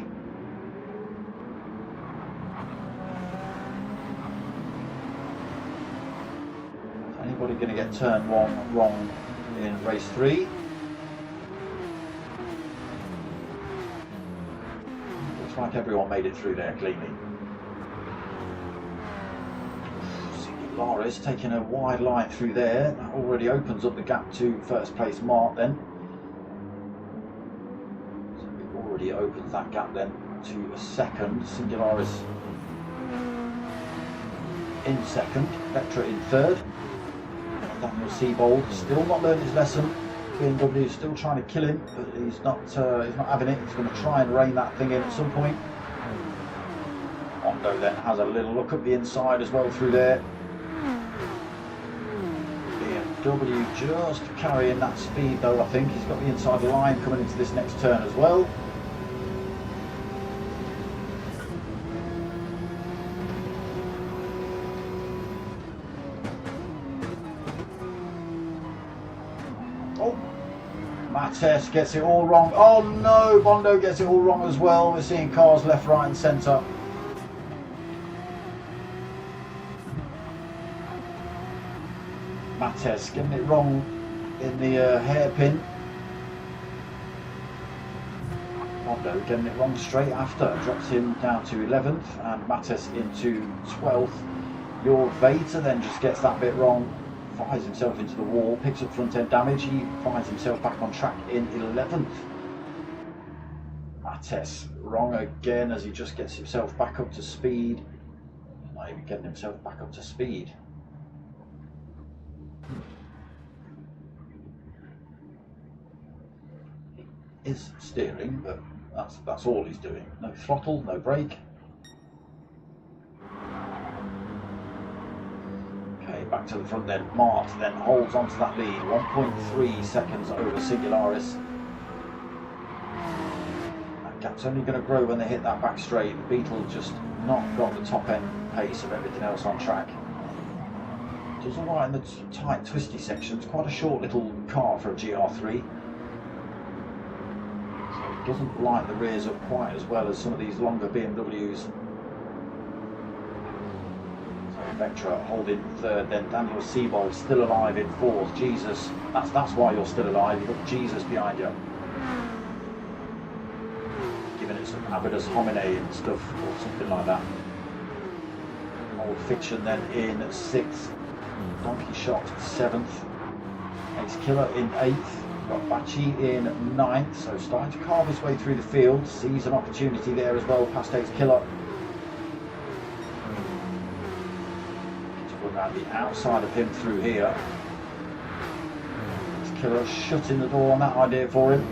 Anybody going to get turn 1 wrong in race 3? Looks like everyone made it through there cleanly. Lara's taking a wide line through there. That already opens up the gap to first place Mark then. So it already opens that gap then to a second. Singularis in second, Vectra in third. Daniel Seabold still not learned his lesson. BMW is still trying to kill him, but he's not having it. He's going to try and rein that thing in at some point. Hondo then has a little look at the inside as well through there. BMW just carrying that speed though, I think. He's got the inside line coming into this next turn as well. Mates gets it all wrong. Oh no, Bondo gets it all wrong as well. We're seeing cars left, right and centre. Mates getting it wrong in the hairpin. Bondo getting it wrong straight after. Drops him down to 11th and Mates into 12th. Your Vator then just gets that bit wrong. Fires himself into the wall, picks up front end damage. He finds himself back on track in 11th. Mates wrong again as he just gets himself back up to speed. Not even getting himself back up to speed. He is steering, but that's all he's doing. No throttle, no brake. back to the front then. Mart then holds onto that lead, 1.3 seconds over Singularis. That gap's only going to grow when they hit that back straight. The Beetle just not got the top end pace of everything else on track. Does alright in the tight twisty sections, quite a short little car for a GR3. So it doesn't light the rears up quite as well as some of these longer BMWs. Vectra holding third, then Daniel Siebold still alive in fourth. Jesus, that's why you're still alive. You've got Jesus behind you, giving it some Abitus Homine and stuff, or something like that. Old Fiction then in sixth, Donkey Shot seventh, Ace Killer in eighth. Got Bachi in ninth, so starting to carve his way through the field. Sees an opportunity there as well, past Ace Killer. Around the outside of him through here. Ace Killer shutting the door on that idea for him.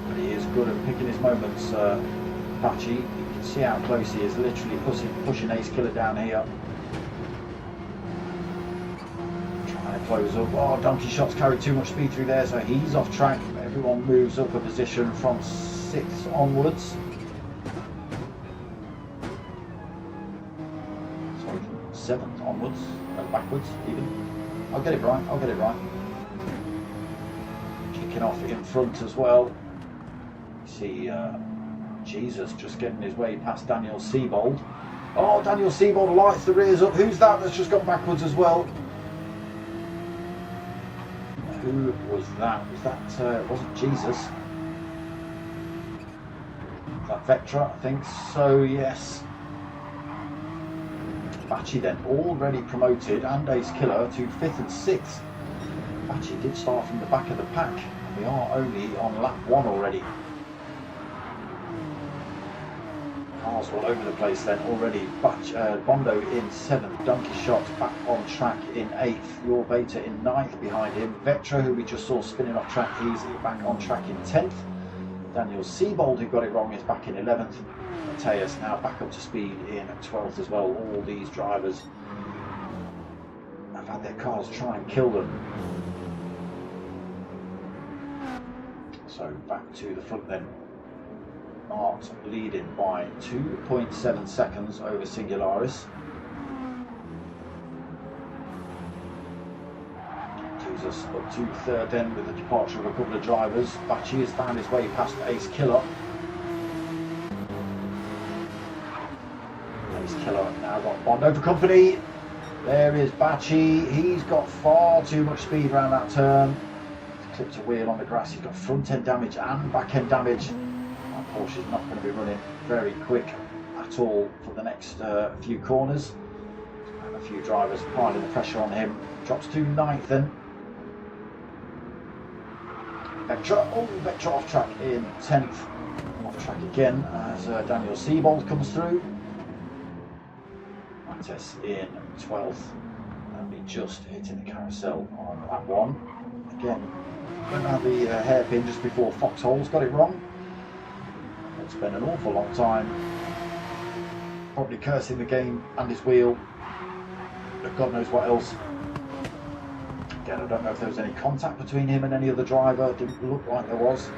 But he is good at picking his moments, Bachi. You can see how close he is, literally pushing Ace Killer down here. Trying to close up. Oh, Donkey Shot's carried too much speed through there, so he's off track. Everyone moves up a position from sixth onwards. Seventh onwards, and backwards even. I'll get it right. Kicking off in front as well. You see Jesus just getting his way past Daniel Siebold. Oh, Daniel Siebold lights the rears up. Who's that that's just gone backwards as well? Who was that? Was that wasn't Jesus? Was that Vectra? I think so, yes. Bachi then already promoted, and Ace Killer to 5th and 6th. Bachi did start from the back of the pack. We are only on lap 1 already. Cars all over the place then already. Bondo in 7th, Donkey Shot back on track in 8th, Your Beta in 9th behind him. Vectra, who we just saw spinning off track, he's back on track in 10th. Daniel Siebold, who got it wrong, is back in 11th. Mateus now back up to speed in 12th as well. All these drivers have had their cars try and kill them. So back to the front then. Mart leading by 2.7 seconds over Singularis. Jesus up to third then with the departure of a couple of drivers. Bachi has found his way past Ace Killer. Ace Killer now got Bondo for company. There is Bachi. He's got far too much speed around that turn. He's clipped a wheel on the grass. He's got front end damage and back end damage. That Porsche's not going to be running very quick at all for the next few corners. And a few drivers piling the pressure on him. Drops to 9th then. Vectra off track in 10th. Off track again as Daniel Siebold comes through. Mattes in 12th. And be just hitting the carousel on lap 1. Again, went around the hairpin just before Foxhole's got it wrong. It's been an awful long time. Probably cursing the game and his wheel. But God knows what else. Again, I don't know if there was any contact between him and any other driver. Didn't look like there was.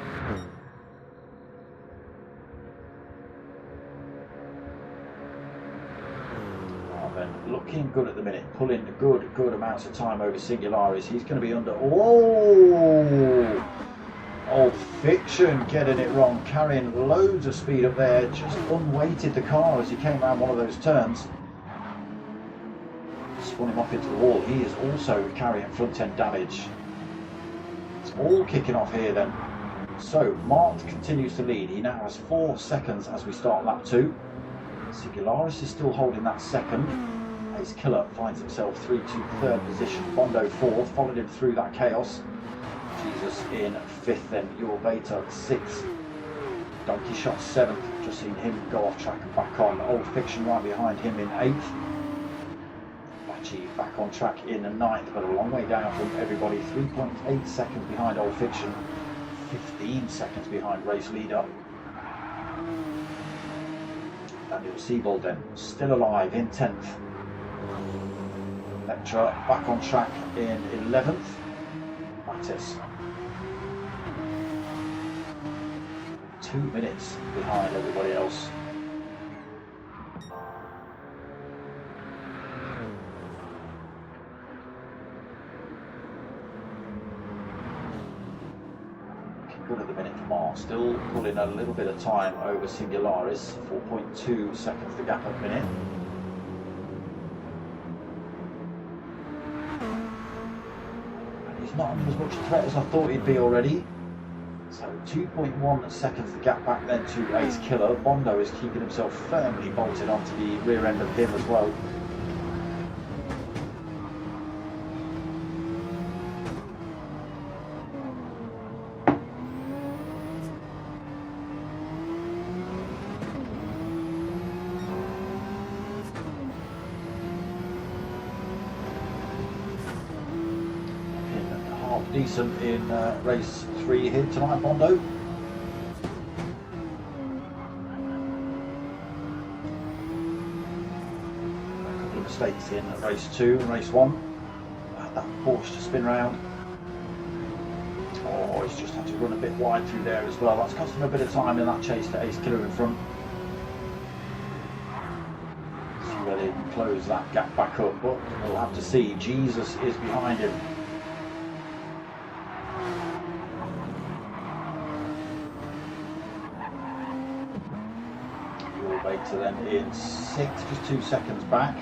Looking good at the minute, pulling good amounts of time over Singularis. He's going to be under. Oh, Old Fiction getting it wrong, carrying loads of speed up there. Just unweighted the car as he came around one of those turns. Spun him off into the wall. He is also carrying front end damage. It's all kicking off here then. So Mart continues to lead. He now has 4 seconds as we start lap 2. Singularis is still holding that second. Ace Killer finds himself through to 3rd position. Bondo 4th, followed him through that chaos. Jesus in 5th then. Your Beta 6th. Donkey Shot 7th. Just seen him go off track and back on. Old Fiction right behind him in 8th. Bachi back on track in 9th, but a long way down from everybody. 3.8 seconds behind Old Fiction. 15 seconds behind race leader. Daniel Siebold still alive in 10th. Lecturer back on track in 11th. Mattis 2 minutes behind everybody else. Good at the minute for Mark, still pulling a little bit of time over Singularis, 4.2 seconds the gap at the minute. And he's not under as much threat as I thought he'd be already. So 2.1 seconds the gap back then to Ace Killer. Bondo is keeping himself firmly bolted onto the rear end of him as well. Decent in race 3 here tonight, Bondo. A couple of mistakes in race 2 and race 1. Had that Porsche to spin round. Oh, he's just had to run a bit wide through there as well. That's cost him a bit of time in that chase to Ace Killer in front. See whether he can close that gap back up, but we'll have to see. Jesus is behind him. Baker then in 6th, just 2 seconds back.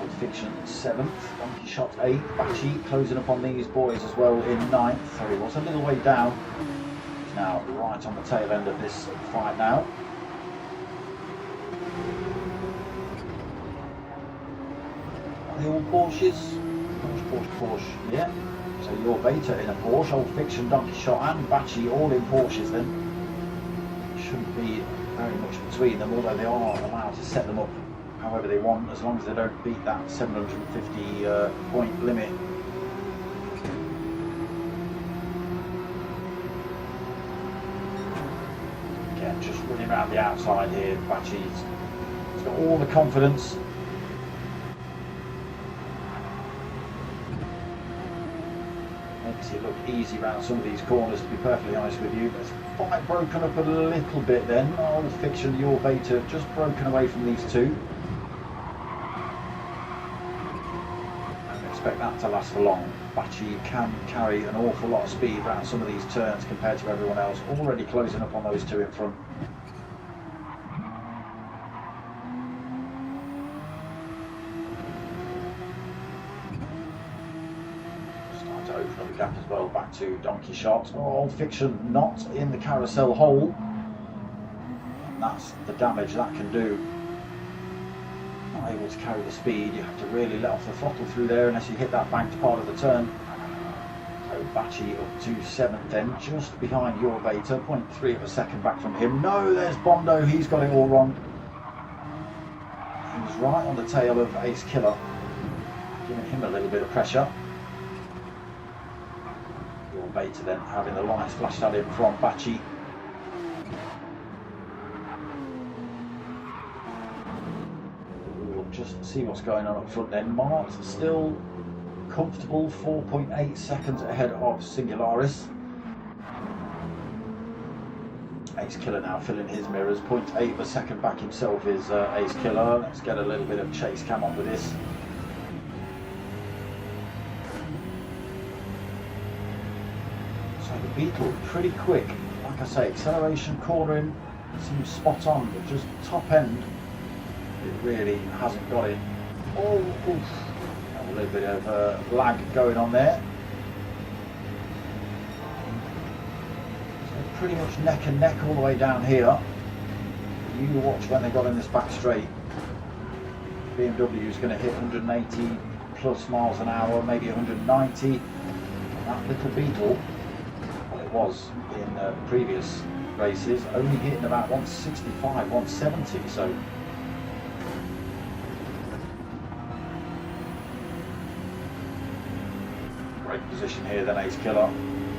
Old Fiction 7th, Donkey Shot 8th, Bachi closing up on these boys as well in 9th, so he was a little way down. He's now right on the tail end of this fight now. Are they all Porsches? Porsche, yeah. So your Beta in a Porsche, Old Fiction, Donkey Shot and Bachi all in Porsches then. Shouldn't be very much between them, although they are allowed to set them up however they want, as long as they don't beat that 750 point limit. Again, just running around the outside here, Bachi's got all the confidence. Makes it look easy around some of these corners, to be perfectly honest with you. It's quite broken up a little bit then. Old Fiction, your Beta, just broken away from these two. I don't expect that to last for long. Bachi can carry an awful lot of speed around some of these turns compared to everyone else. Already closing up on those two in front. Gap as well back to Donkey Shot. Old Fiction not in the carousel hole, and that's the damage that can do. Not able to carry the speed, you have to really let off the throttle through there unless you hit that banked part of the turn. So Bachi up to 7th then, just behind your Beta, 0.3 of a second back from him. No, there's Bondo, he's got it all wrong. He was right on the tail of Ace Killer, giving him a little bit of pressure. Beta then having the lights flashed at him from Bachi. We'll just see what's going on up front then. Mart still comfortable, 4.8 seconds ahead of Singularis. Ace Killer now filling his mirrors, 0.8 of a second back himself is Ace Killer. Let's get a little bit of chase cam on with this. The Beetle pretty quick, like I say, acceleration, cornering seems spot on, but just top end it really hasn't got it. Oh, oof. A little bit of lag going on there. So pretty much neck and neck all the way down here. You watch when they got in this back straight. BMW is going to hit 180 plus miles an hour, maybe 190. That little Beetle, was in previous races, only hitting about 165, 170, so great position here then Ace Killer,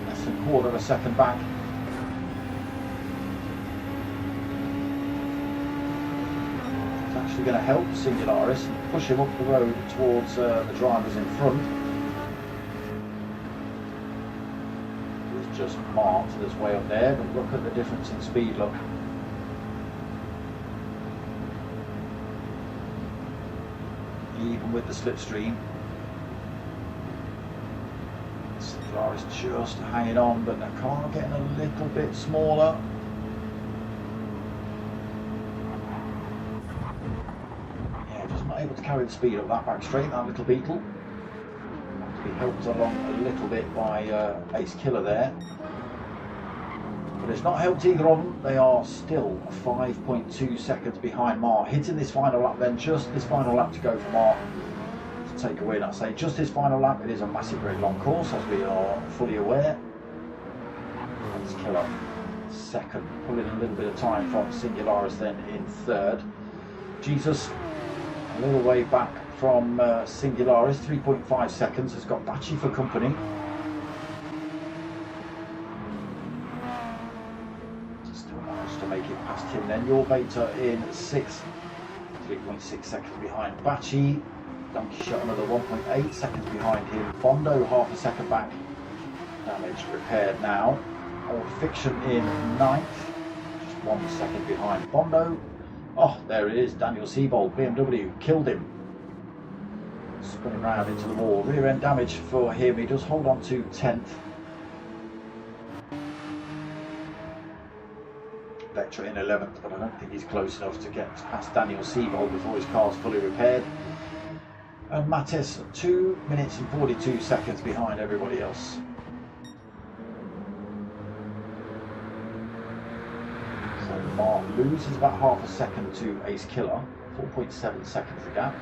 less than a quarter of a second back. actually going to help Singularis and push him up the road towards the drivers in front. He's just marked this way up there, but look at the difference in speed, look. Even with the slipstream, Singularis just hanging on, but the car getting a little bit smaller. Able to carry the speed up that back straight, that little Beetle. To be helped along a little bit by Ace Killer there. But it's not helped either of them. They are still 5.2 seconds behind Mark. Hitting this final lap then, just this final lap to go for Mark to take a win. I say just this final lap. It is a massive, very long course, as we are fully aware. Ace Killer second, pulling a little bit of time from Singularis then in third. Jesus a little way back from Singularis, 3.5 seconds, has got Bachi for company. Still managed to make it past him then. Nurburgring in 6th, 3.6 seconds behind Bachi. Donkey Shot another 1.8 seconds behind him. Bondo half a second back. Damage repaired now. Old Fiction in 9th, just 1 second behind Bondo. Oh, there it is, Daniel Siebold, BMW, killed him. Spinning round into the wall. Rear end damage for him, he does hold on to 10th. Vectra in 11th, but I don't think he's close enough to get past Daniel Siebold before his car's fully repaired. And Mattis, 2 minutes and 42 seconds behind everybody else. Mark loses about half a second to Ace Killer, 4.7 seconds the gap.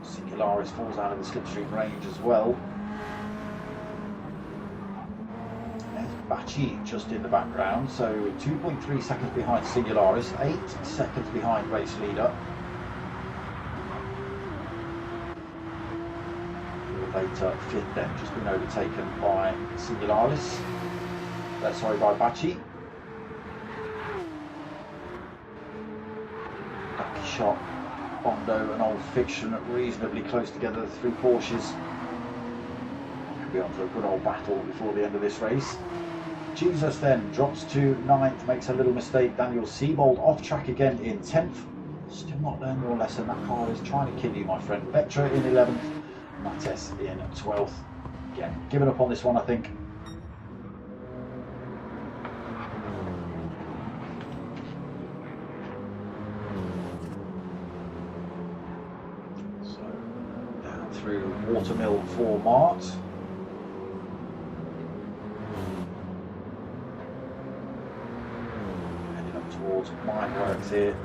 Singularis falls out of the slipstream range as well. There's Bachi just in the background, so 2.3 seconds behind Singularis, 8 seconds behind race leader. Later, 5th then, just been overtaken by Singularis. Sorry, by Bachi. Donkey Shot, Bondo and Old Fiction reasonably close together, the 3 Porsches. Could be on for a good old battle before the end of this race. Jesus then drops to 9th, makes a little mistake. Daniel Siebold off track again in 10th. Still not learned your lesson, that car is trying to kill you, my friend. Vectra in 11th. Mattis in 12th. Again, giving up on this one, I think. So, down through Watermill for Mart. Heading up towards Mineworks here.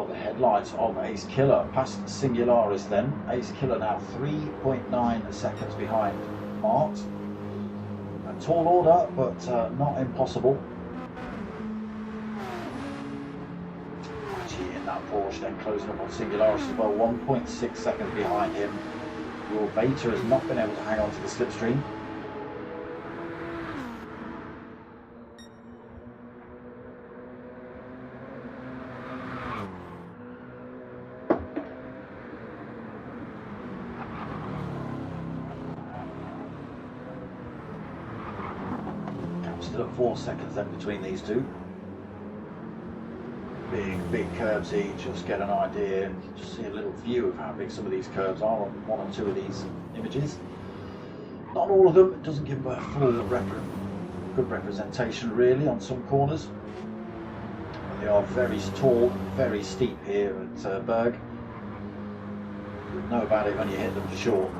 The headlights of Ace Killer past Singularis then. Ace Killer now 3.9 seconds behind Mart. A tall order, but not impossible. Actually in that Porsche then closing up on Singularis as well, 1.6 seconds behind him. Your Veta has not been able to hang on to the slipstream. Still at 4 seconds then between these two. Big curves each, just get an idea and just see a little view of how big some of these curves are on 1 or 2 of these images. Not all of them, it doesn't give a full good representation really on some corners. But they are very tall, very steep here at Berg. You'll know about it when you hit them for sure.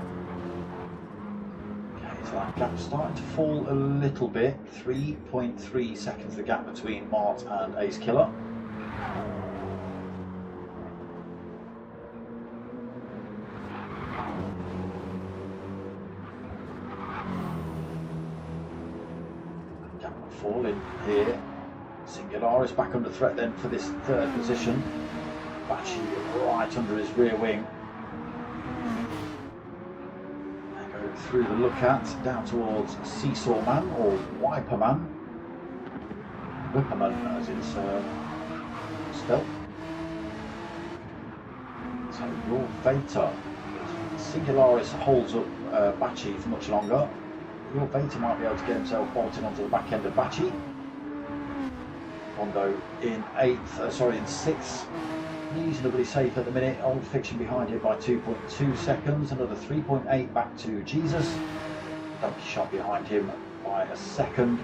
So that gap's starting to fall a little bit. 3.3 seconds the gap between Mart and Ace Killer. Gap falling here. Yolaris back under threat then for this third position. Bachi right under his rear wing. They go through the lookout down towards Seesaw Man or Wiper Man. Whipperman as it's spelled. So your Veta, Singularis holds up Bachi for much longer. Your Veta might be able to get himself bolted onto the back end of Bachi. Rondo in in 6th. Reasonably safe at the minute. Old Fiction behind him by 2.2 seconds. Another 3.8 back to Jesus. Donkey Shot behind him by a second.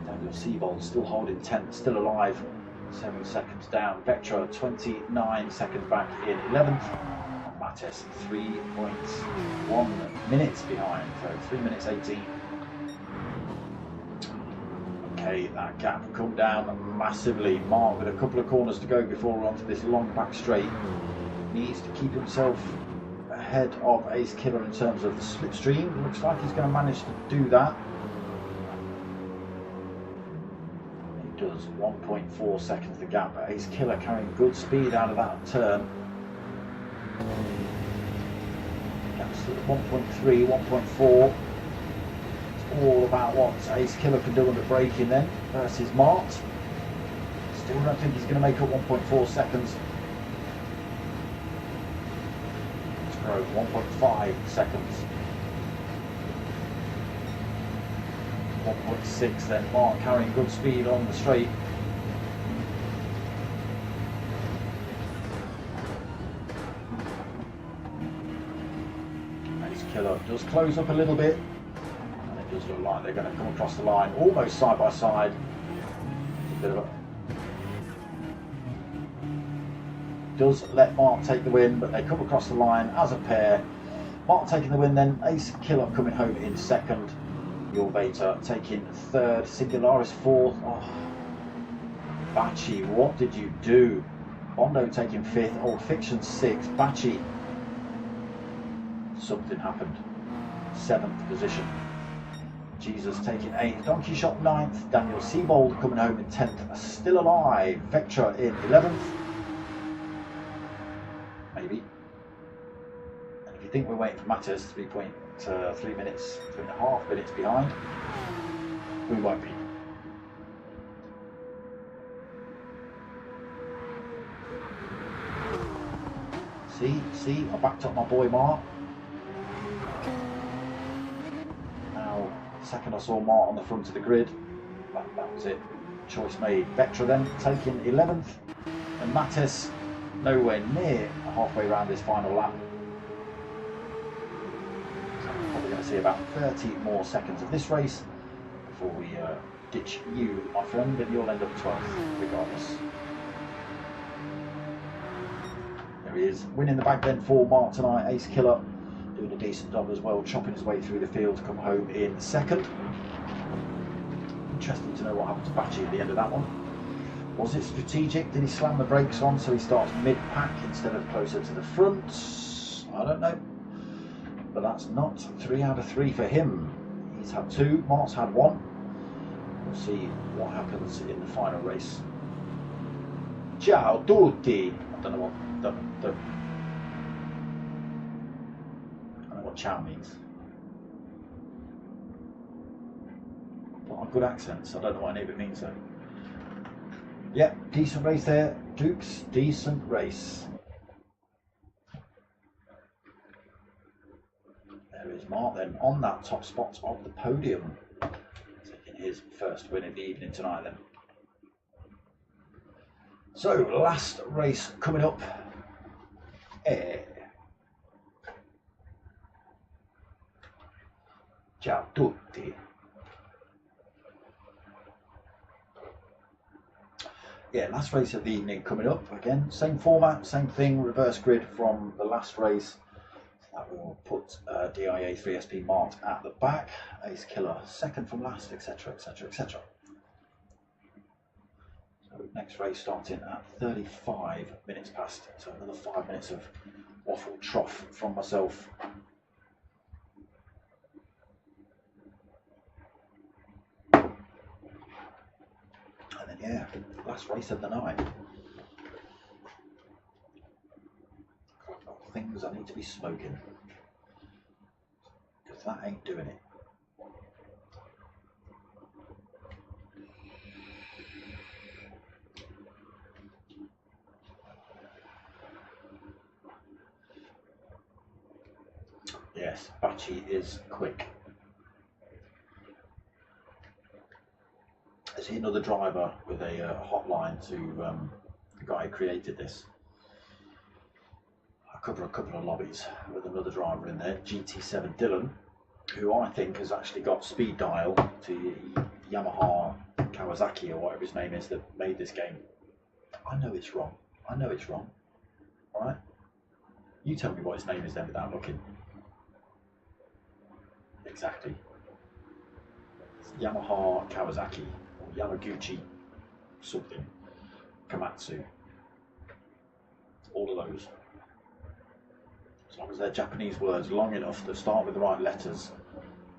Daniel Seabold still holding 10th, still alive. 7 seconds down. Vectra 29 seconds back in 11th. And Mattes 3.1 minutes behind. So 3 minutes 18. Okay, that gap come down massively. Mark with a couple of corners to go before we're onto this long back straight. Needs to keep himself ahead of Ace Killer in terms of the slipstream. Looks like he's going to manage to do that. He does. 1.4 seconds the gap. Ace Killer carrying good speed out of that turn. Gap's at 1.3, 1.4. All about what Ace Killer can do under braking then versus Mart. Still don't think he's going to make up 1.4 seconds. Let's grow 1.5 seconds. 1.6 then. Mart carrying good speed on the straight. Ace Killer does close up a little bit. Does look like they're going to come across the line almost side by side. A bit of a... Does let Mark take the win, but they come across the line as a pair. Mark taking the win then, Ace Killer coming home in 2nd. Your Beta taking 3rd, Singularis 4th. Oh, Bachi, what did you do? Bondo taking 5th, Old Fiction 6th, Bachi. Something happened. 7th position. Jesus taking 8th, Donkey Shot 9th, Daniel Seabold coming home in 10th, still alive, Vectra in 11th, maybe. And if you think we're waiting for Mattes, 3.5 minutes behind, we won't be. See, I backed up my boy Mark. Second I saw Mart on the front of the grid, that was it, choice made. Vectra then taking 11th, and Mattes nowhere near halfway around this final lap. So we're probably going to see about 30 more seconds of this race before we ditch you, my friend, and you'll end up 12th regardless. There he is, winning the bag then for Mart tonight. Ace Killer doing a decent job as well, chopping his way through the field to come home in 2nd. Interesting to know what happened to Bachi at the end of that one. Was it strategic? Did he slam the brakes on so he starts mid-pack instead of closer to the front? I don't know. But that's not 3 out of 3 for him. He's had 2, Mark's had 1. We'll see what happens in the final race. Ciao tutti! I don't know what the what ciao means. Not a good accent, so I don't know what any of it means though. Yep, decent race there, Dukes, decent race. There is Mark then on that top spot of the podium, taking his first win of the evening tonight then. So, last race coming up. Ciao tutti. Yeah, last race of the evening coming up. Again, same format, same thing, reverse grid from the last race. That will put DIA 3SP marked at the back. Ace Killer second from last, etc, etc, etc. So next race starting at 35 minutes past. So another 5 minutes of waffle trough from myself. Yeah, last race of the night. I've got things I need to be smoking, because that ain't doing it. Yes, Bachi is quick. Is he another driver with a hotline to the guy who created this? I cover a couple of lobbies with another driver in there, GT7 Dylan, who I think has actually got speed dial to Yamaha Kawasaki or whatever his name is that made this game. I know it's wrong. I know it's wrong. Alright? You tell me what his name is then without looking. Exactly. It's Yamaha Kawasaki or Yamaguchi something. Komatsu. All of those. As long as they're Japanese words long enough that start with the right letters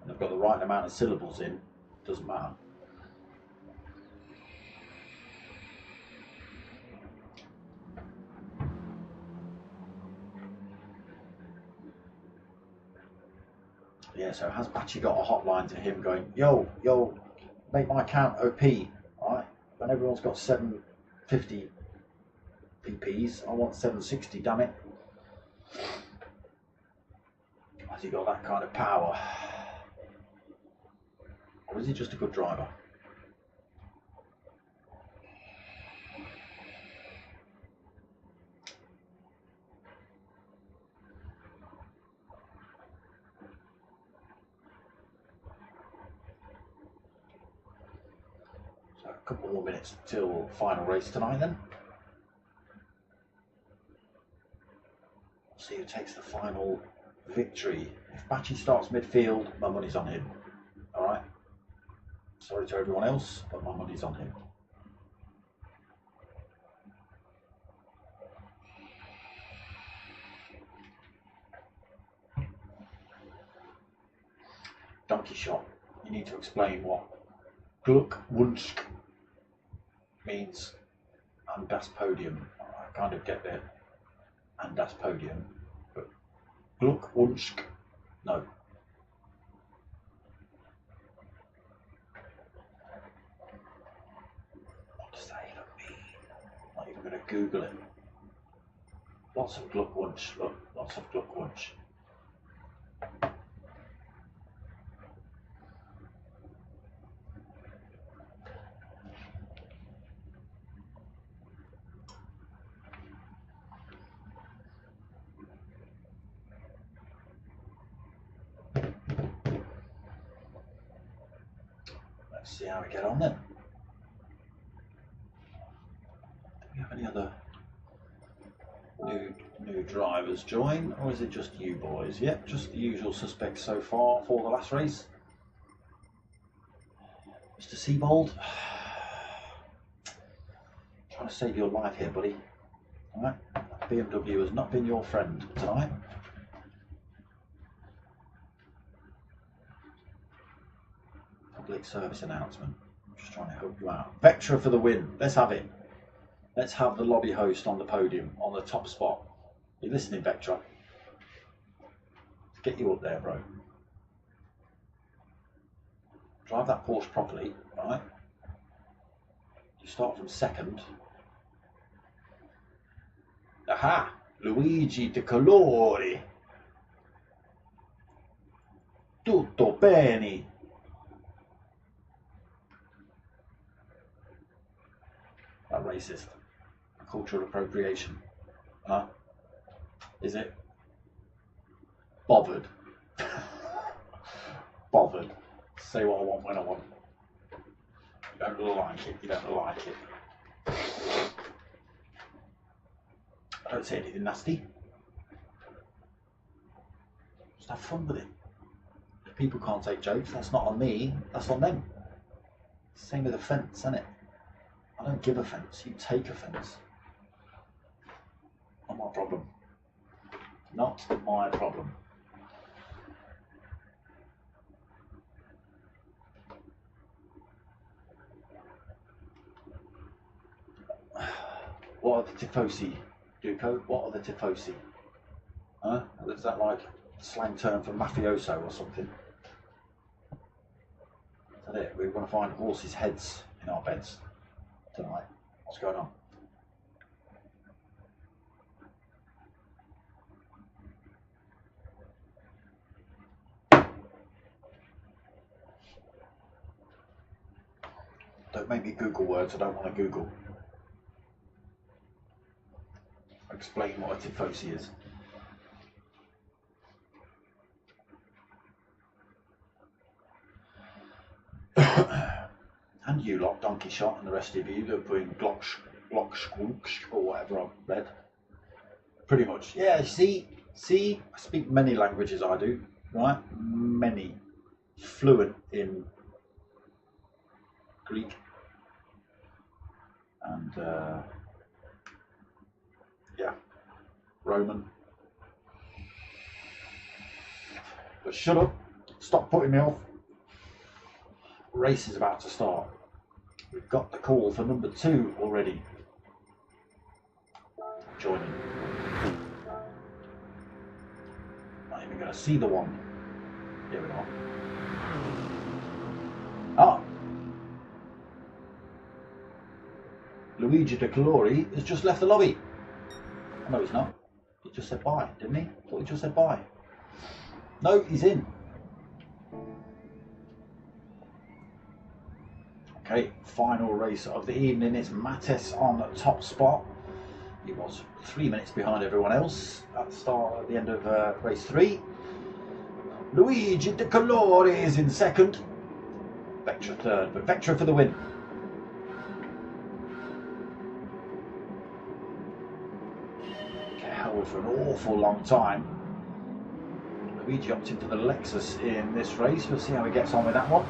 and they've got the right amount of syllables in, doesn't matter. Yeah, so has Bachi got a hotline to him going, yo, make my account OP, right? When everyone's got 750 PPs, I want 760, damn it. Has he got that kind of power? Or is he just a good driver? So a couple more minutes till final race tonight then. See who takes the final victory. If Bachi starts midfield, my money's on him. Alright? Sorry to everyone else, but my money's on him. Donkey shot. You need to explain what Glückwunsch means. And das Podium. I kind of get it. And das Podium. But Glückwunsch, no. What does that even mean? I'm not even going to Google it. Lots of Glückwunsch. Look, lots of Glückwunsch. Let's see how we get on then. Do we have any other new drivers join, or is it just you boys? Yep, just the usual suspects so far for the last race. Mr. Seabold, trying to save your life here, buddy. Alright, BMW has not been your friend tonight. Public service announcement. I'm just trying to help you out. Vectra for the win. Let's have it. Let's have the lobby host on the podium, on the top spot. You listening, Vectra? Let's get you up there, bro. Drive that Porsche properly, right? You start from second. Aha! Luigi De Colori. Tutto bene. That racist. Cultural appropriation. Huh? Is it? Bothered. Bothered. Say what I want when I want. You don't like it, you don't like it. I don't say anything nasty. Just have fun with it. If people can't take jokes, that's not on me, that's on them. Same with offence, isn't it? I don't give offence, you take offence. Not my problem. Not my problem. What are the tifosi, Duco? What are the tifosi? Huh? Is that like a slang term for mafioso or something? Is that it? We're going to find horses' heads in our beds tonight. What's going on? Don't make me Google words I don't want to Google. Explain what a tifosi is. And you lot, Donkey Shot, and the rest of you that are putting Glock or whatever I've read. Pretty much. Yeah, see, I speak many languages, I do, right? Many. Fluent in Greek and yeah, Roman. But shut up, stop putting me off. Race is about to start. We've got the call for number 2 already. Joining. Not even going to see the one. Here we are. Ah! Luigi De Calori has just left the lobby. Oh, no, he's not. He just said bye, didn't he? I thought he just said bye. No, he's in. Okay, final race of the evening. It's Mattes on the top spot. He was 3 minutes behind everyone else at the end of race 3. Luigi De Calori is in second. Vectra third, but Vectra for the win. Held for an awful long time. Luigi opted for the Lexus in this race. We'll see how he gets on with that one.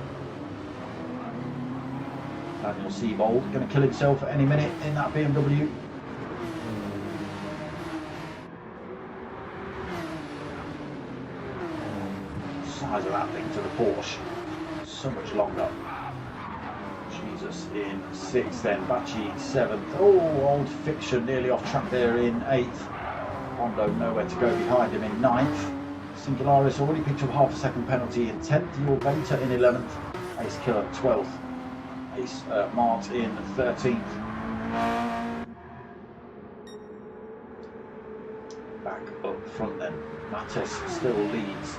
Daniel Seabold going to kill himself at any minute in that BMW. The size of that thing to the Porsche. So much longer. Jesus in 6th then, Bacci 7th. Oh, Old Fiction nearly off track there in 8th. Hondo nowhere to go behind him in 9th. Singularis already picked up half a second penalty in 10th. Your Beta in 11th. Ace Killer 12th. Ace Mart in 13th. Back up front then. Mattes still leads.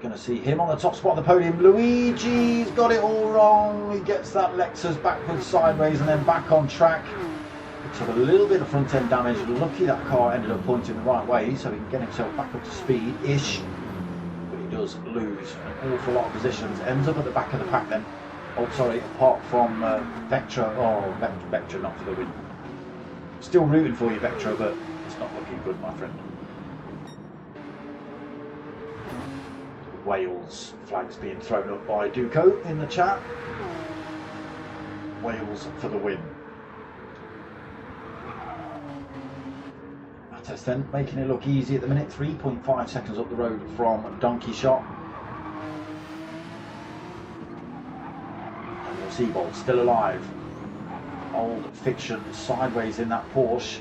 Going to see him on the top spot of the podium. Luigi's got it all wrong. He gets that Lexus backwards, sideways, and then back on track. He took a little bit of front end damage. Lucky that car ended up pointing the right way, so he can get himself back up to speed-ish. But he does lose an awful lot of positions. Ends up at the back of the pack then. Oh, sorry, apart from Vectra. Oh, Vectra not for the win. Still rooting for you, Vectra, but it's not looking good, my friend. Wales flags being thrown up by Duco in the chat. Wales for the win. Mattes then making it look easy at the minute. 3.5 seconds up the road from Donkey Shot. Daniel Seabold still alive. Old Fiction sideways in that Porsche.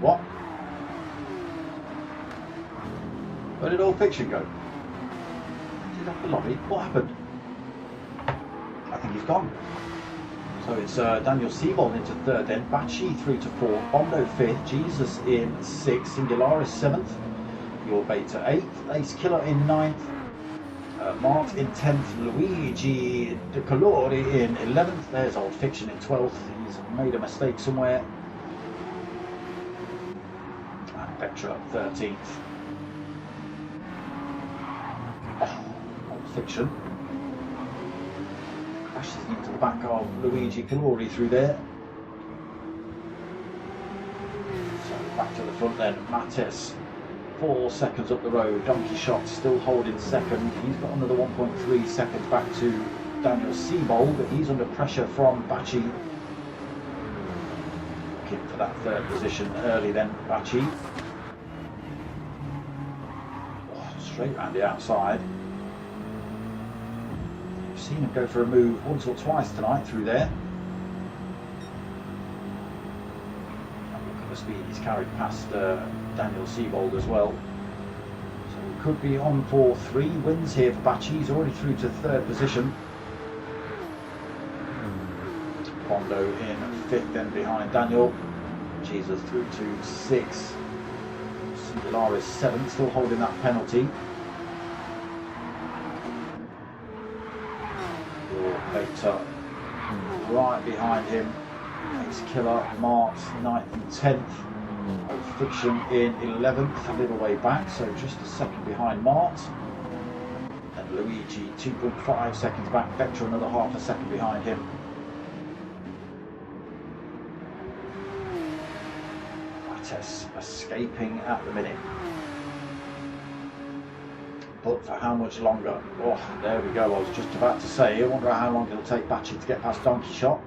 What? Where did Old Fiction go? Did he left the lobby? What happened? I think he's gone. So it's Daniel Seabold into 3rd then, Bacci through to 4th, Bondo 5th, Jesus in 6th, Singularis 7th, Your Beta 8th, Ace Killer in 9th, Mart in 10th, Luigi De Calori in 11th, there's Old Fiction in 12th, he's made a mistake somewhere. Vectra 13th. Oh, Old Fiction. Crashes into the back of Luigi Calori through there. So back to the front then. Mattes 4 seconds up the road. Donkey Shot still holding 2nd. He's got another 1.3 seconds back to Daniel Seabold, but he's under pressure from Bacci. Looking for that 3rd position early then, Bacci. Straight round the outside. You've seen him go for a move once or twice tonight through there. And look at the speed he's carried past Daniel Siebold as well. So we could be on for 3 wins here for Bacci. He's already through to 3rd position. Bondo in 5th then behind Daniel. Jesus through to 6th. Singularis 7th, still holding that penalty. Beta right behind him. Ace Killer, Mart 9th and 10th. Old Fiction in 11th, a little way back, so just a second behind Mart. And Luigi 2.5 seconds back. Vector another half a second behind him. Escaping at the minute, but for how much longer? Oh, there we go. I was just about to say, I wonder how long it'll take Bacci to get past Donkey Shot.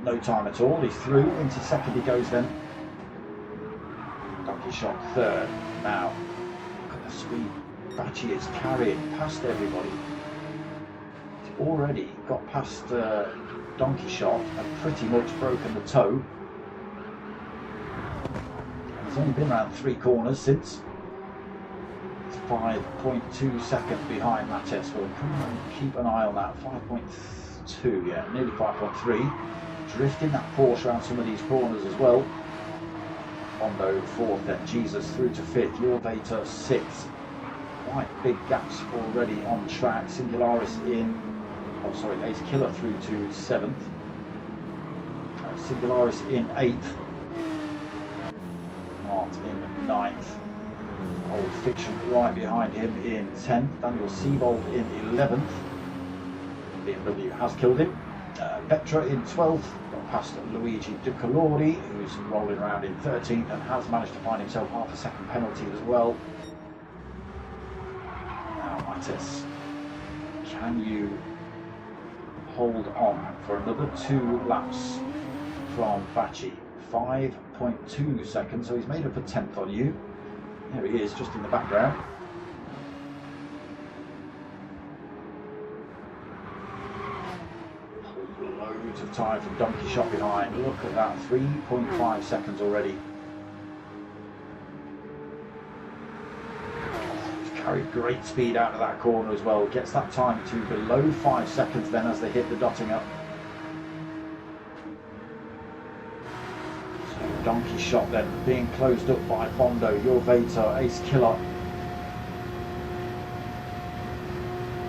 No time at all. He's through. Into 2nd he goes then. Donkey Shot 3rd. Now look at the speed Bacci is carrying past everybody. He's already got past Donkey Shot and pretty much broken the toe. He's only been around 3 corners since. It's 5.2 seconds behind Mattes. We'll keep an eye on that. 5.2, yeah, nearly 5.3. Drifting that Porsche around some of these corners as well. Bondo 4th, then Jesus through to 5th. Your Vader 6th. Quite big gaps already on track. Singularis in, oh sorry, Ace Killer through to 7th. Singularis in 8th. In 9th. Old Fiction right behind him in 10th. Daniel Siebold in 11th. BMW has killed him. Petra in 12th. Got past Luigi De Colori, who's rolling around in 13th and has managed to find himself half a second penalty as well. Now Mattes, can you hold on for another 2 laps from Bacci? 5.2 seconds, so he's made up a 10th on you. There he is, just in the background. Loads of time from Donkey Shot behind. Look at that, 3.5 seconds already. He's carried great speed out of that corner as well. Gets that time to below 5 seconds then as they hit the dotting up. Donkey Shot then being closed up by Bondo, Your Vader, Ace Killer.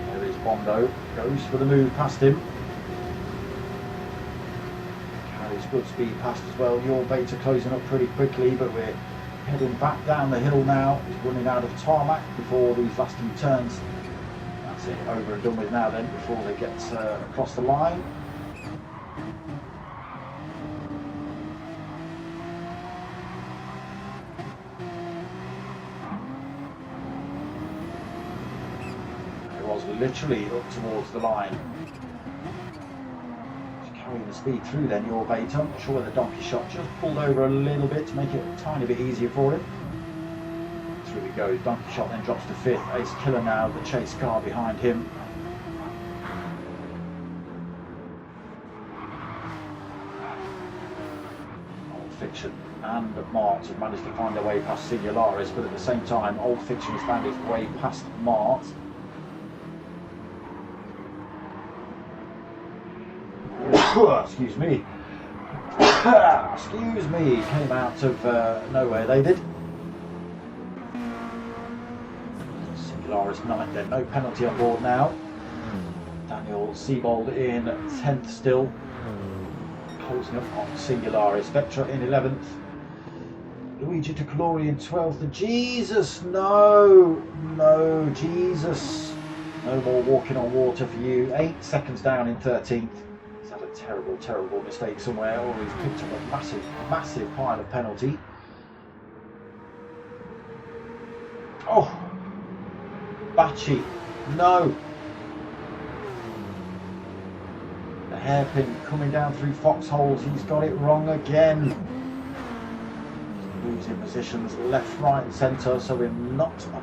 There is Bondo, goes for the move past him. Carries good speed past as well. Your Vader closing up pretty quickly, but we're heading back down the hill now. He's running out of tarmac before these last 2 turns. That's it, over and done with now then, before they get across the line. Literally up towards the line. Just carrying the speed through then, Your Vader. I'm not sure whether Donkey Shot just pulled over a little bit to make it a tiny bit easier for him. Through he goes. Donkey Shot then drops to 5th. Ace Killer now, the chase car behind him. Old Fiction and Mart have managed to find their way past Singularis, but at the same time, Old Fiction has found his way past Mart. Excuse me. Excuse me. Came out of nowhere, they did. Singularis 9th then. No penalty on board now. Daniel Siebold in 10th still. Closing up on Singularis. Vectra in 11th. Luigi De Colori in 12th. Jesus, no. No, Jesus. No more walking on water for you. 8 seconds down in 13th. Terrible mistake somewhere, or he's picked up a massive pile of penalty. Oh, Bacci, no. The hairpin coming down through foxholes, he's got it wrong again. Losing changing positions left, right and centre, so I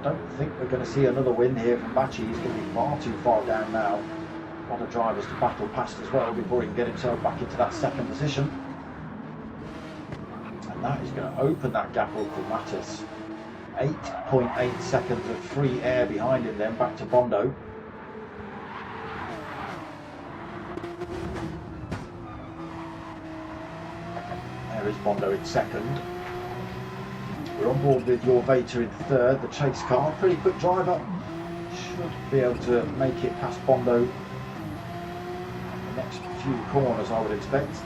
don't think we're going to see another win here from Bachi. He's going to be far too far down now. A lot of drivers to battle past as well before he can get himself back into that second position. And that is going to open that gap up for Mattis. 8.8 seconds of free air behind him then, back to Bondo. There is Bondo in second. We're on board with your Vater in third, the chase car. Pretty quick driver. Should be able to make it past Bondo in the next few corners, I would expect.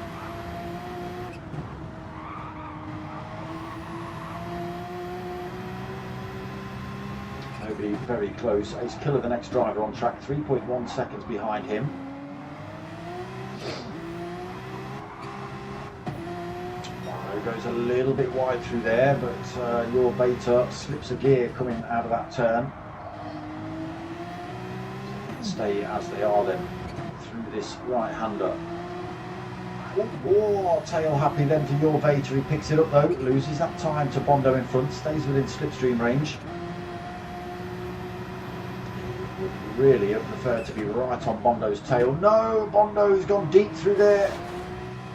Nobody very close. Ace Killer, the next driver on track, 3.1 seconds behind him. Goes a little bit wide through there, but your Vater slips a gear coming out of that turn. Stay as they are then through this right-hander. Oh, tail happy then for your Vater. He picks it up though, loses that time to Bondo in front, stays within slipstream range. Would really have preferred to be right on Bondo's tail. No, Bondo's gone deep through there.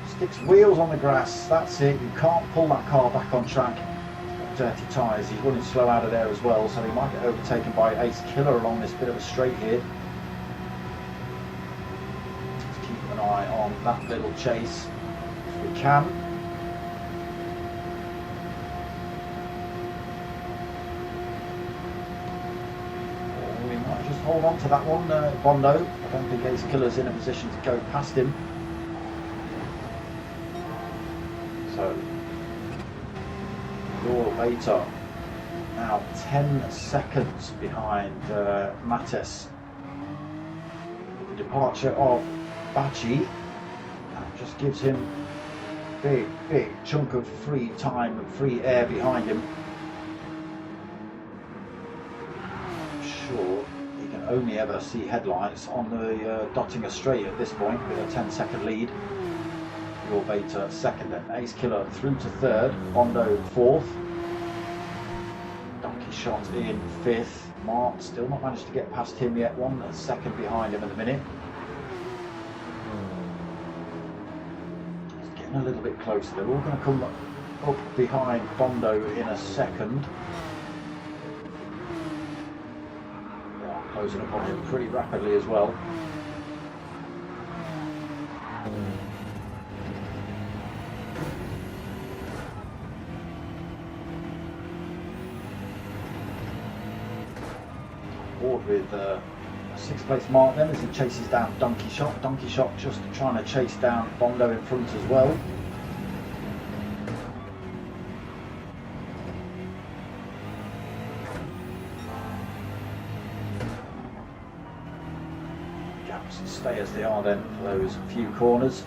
Sticks wheels on the grass, that's it. You can't pull that car back on track. He's got dirty tyres, he's running slow out of there as well, so he might get overtaken by Ace Killer along this bit of a straight here. Let's keep an eye on that little chase if we can. We might just hold on to that one, Bondo. I don't think Ace Killer's in a position to go past him. So, your Vater now 10 seconds behind Mattis. The departure of Bachi just gives him big chunk of free time and free air behind him. I'm sure he can only ever see headlights on the Dottinger Straight at this point with a 10-second lead. Your Vater second, then Ace Killer through to third, Bondo fourth, Donkey Shot in fifth, Mark still not managed to get past him yet, 1 second behind him at the minute. He's getting a little bit closer, they're all going to come up behind Bondo in a second. They are closing up on him pretty rapidly as well. With a 6th place mark then as he chases down Donkey Shot. Donkey Shot just trying to chase down Bondo in front as well. Gaps stay as they are then for those few corners.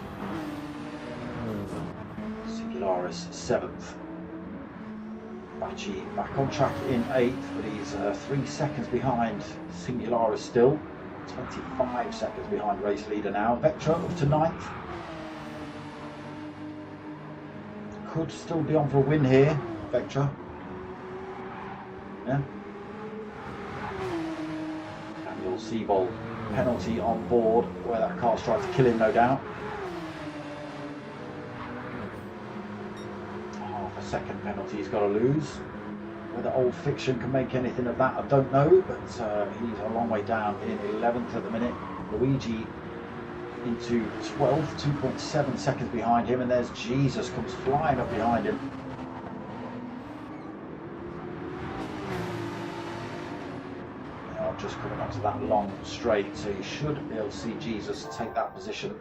Singularis 7th. Bachi back on track in 8th, but he's 3 seconds behind Singularis still. 25 seconds behind race leader now. Vectra up to 9th. Could still be on for a win here, Vectra. Yeah. Daniel Seabold penalty on board where that car's tried to kill him, no doubt. Second penalty he's got to lose. Whether Old Fiction can make anything of that, I don't know, but he's a long way down in 11th at the minute. Luigi into 12th, 2.7 seconds behind him, and there's Jesus comes flying up behind him. They are just coming onto that long straight, so you should be able to see Jesus take that position.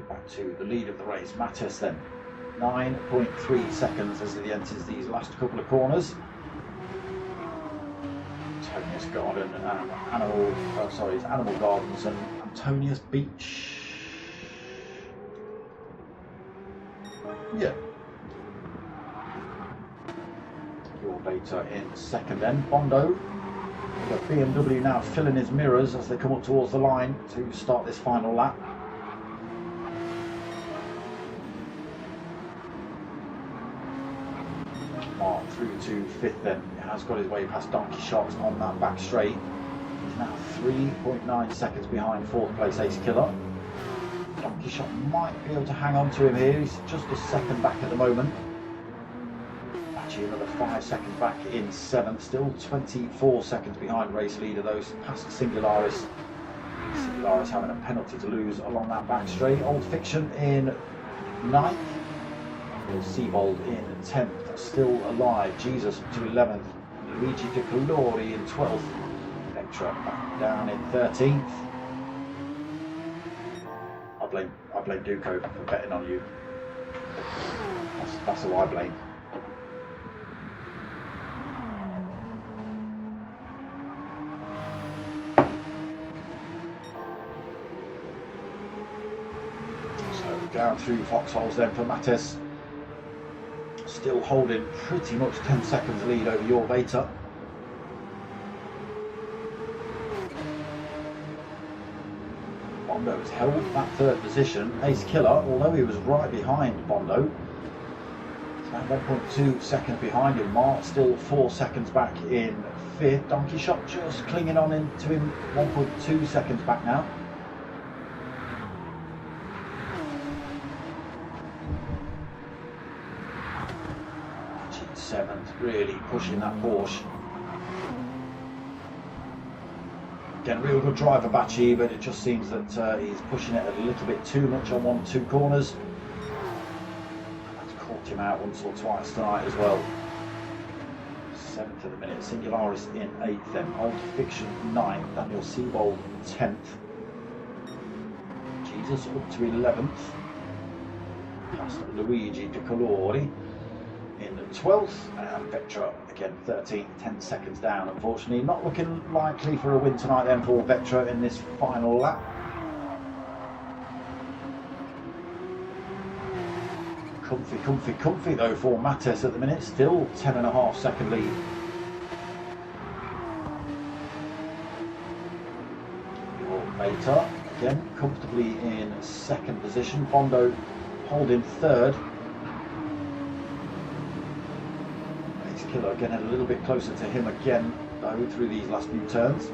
Back to the lead of the race, Mattis then. 9.3 seconds as he enters these last couple of corners. Antonius Garden and Animal Gardens and Antonius Beach. Yeah. Your Vater in second then. Bondo. We've got BMW now filling his mirrors as they come up towards the line to start this final lap. Mark through to 5th then. He has got his way past Donkey Shot on that back straight. He's now 3.9 seconds behind 4th place Ace Killer. Donkey Shot might be able to hang on to him here. He's just a second back at the moment. Actually another 5 seconds back in 7th. Still 24 seconds behind race leader though, past Singularis. Singularis having a penalty to lose along that back straight. Old Fiction in 9th. Seabold in 10th, still alive. Jesus to 11th. Luigi De Colori in 12th. Vectra back down in 13th. I blame Duco for betting on you. That's who I blame. So down through foxholes then for Mattes. Still holding pretty much 10 seconds lead over your Veta. Bondo has held that 3rd position. Ace Killer, although he was right behind Bondo, is now 1.2 seconds behind him. Mark still 4 seconds back in 5th. Donkey Shot just clinging on into him, 1.2 seconds back now. 7th, really pushing that Porsche. Again, real good driver Bachi, but it just seems that he's pushing it a little bit too much on 1-2 corners. That's caught him out once or twice tonight as well. 7th at the minute, Singularis in 8th then, Old Fiction 9th, Daniel Seabold 10th. Jesus up to 11th. Past Luigi De Colori in 12th, and Vectra again 13th, 10 seconds down unfortunately. Not looking likely for a win tonight then for Vectra in this final lap. Comfy though for Mattes at the minute, still 10.5 second lead. Veta again comfortably in 2nd position, Bondo holding 3rd. Killer getting a little bit closer to him again though through these last few turns.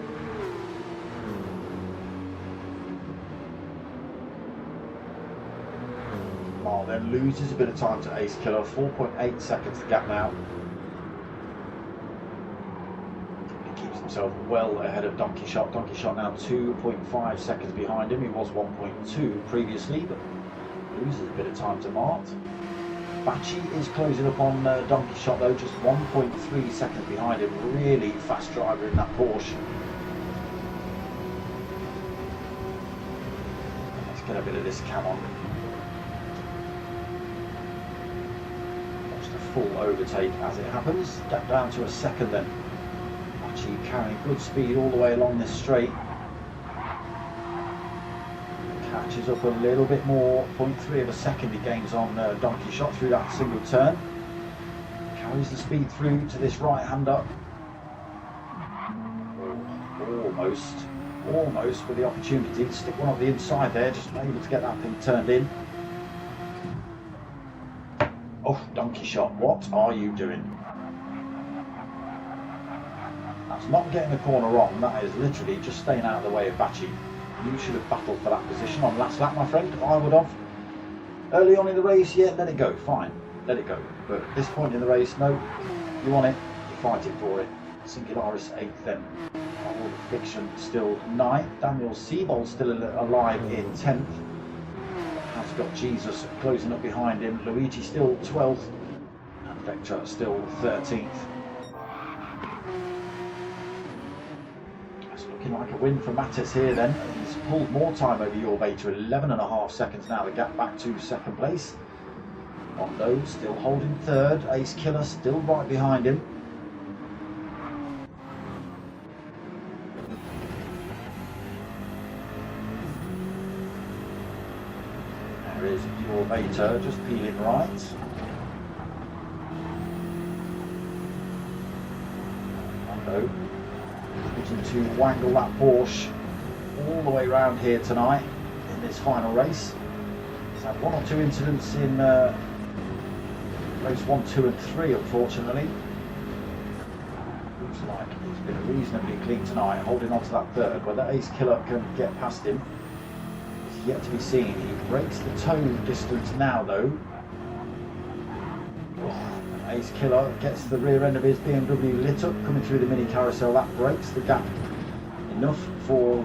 Mark then loses a bit of time to Ace Killer, 4.8 seconds the gap now. He keeps himself well ahead of Donkey Shot. Donkey Shot now 2.5 seconds behind him. He was 1.2 previously, but loses a bit of time to Mart. Bachi is closing up on Donkey Shot though, just 1.3 seconds behind him. Really fast driver in that Porsche. Let's get a bit of this cam on. Just a full overtake as it happens. Step down to a 2nd then. Bachi carrying good speed all the way along this straight. Catches up a little bit more, 0.3 of a second he gains on Donkey Shot through that single turn. Carries the speed through to this right hander. Almost with the opportunity to stick one up the inside there, just able to get that thing turned in. Oh, Donkey Shot, what are you doing? That's not getting the corner wrong, that is literally just staying out of the way of Bachi. You should have battled for that position on last lap, my friend. I would have. Early on in the race, yeah, let it go, fine, let it go. But at this point in the race, no, you want it, you fight it for it. Singularis 8th then. Old Fiction still 9th. Daniel Seabold still alive in 10th. Has got Jesus closing up behind him. Luigi still 12th. And Vectra still 13th. Looking like a win for Mattes here then. He's pulled more time over your way to 11.5 seconds now, the gap back to 2nd place. Bondo still holding 3rd, Ace Killer still right behind him. There is your Veta just peeling right. Bondo looking to wangle that Porsche all the way around here tonight in this final race. He's had 1 or 2 incidents in race 1, 2 and 3, unfortunately. Looks like it's been reasonably clean tonight, holding on to that third. Whether Ace Killer can get past him is yet to be seen. He breaks the toe distance now though. Ace Killer gets the rear end of his BMW lit up coming through the mini carousel. That breaks the gap enough for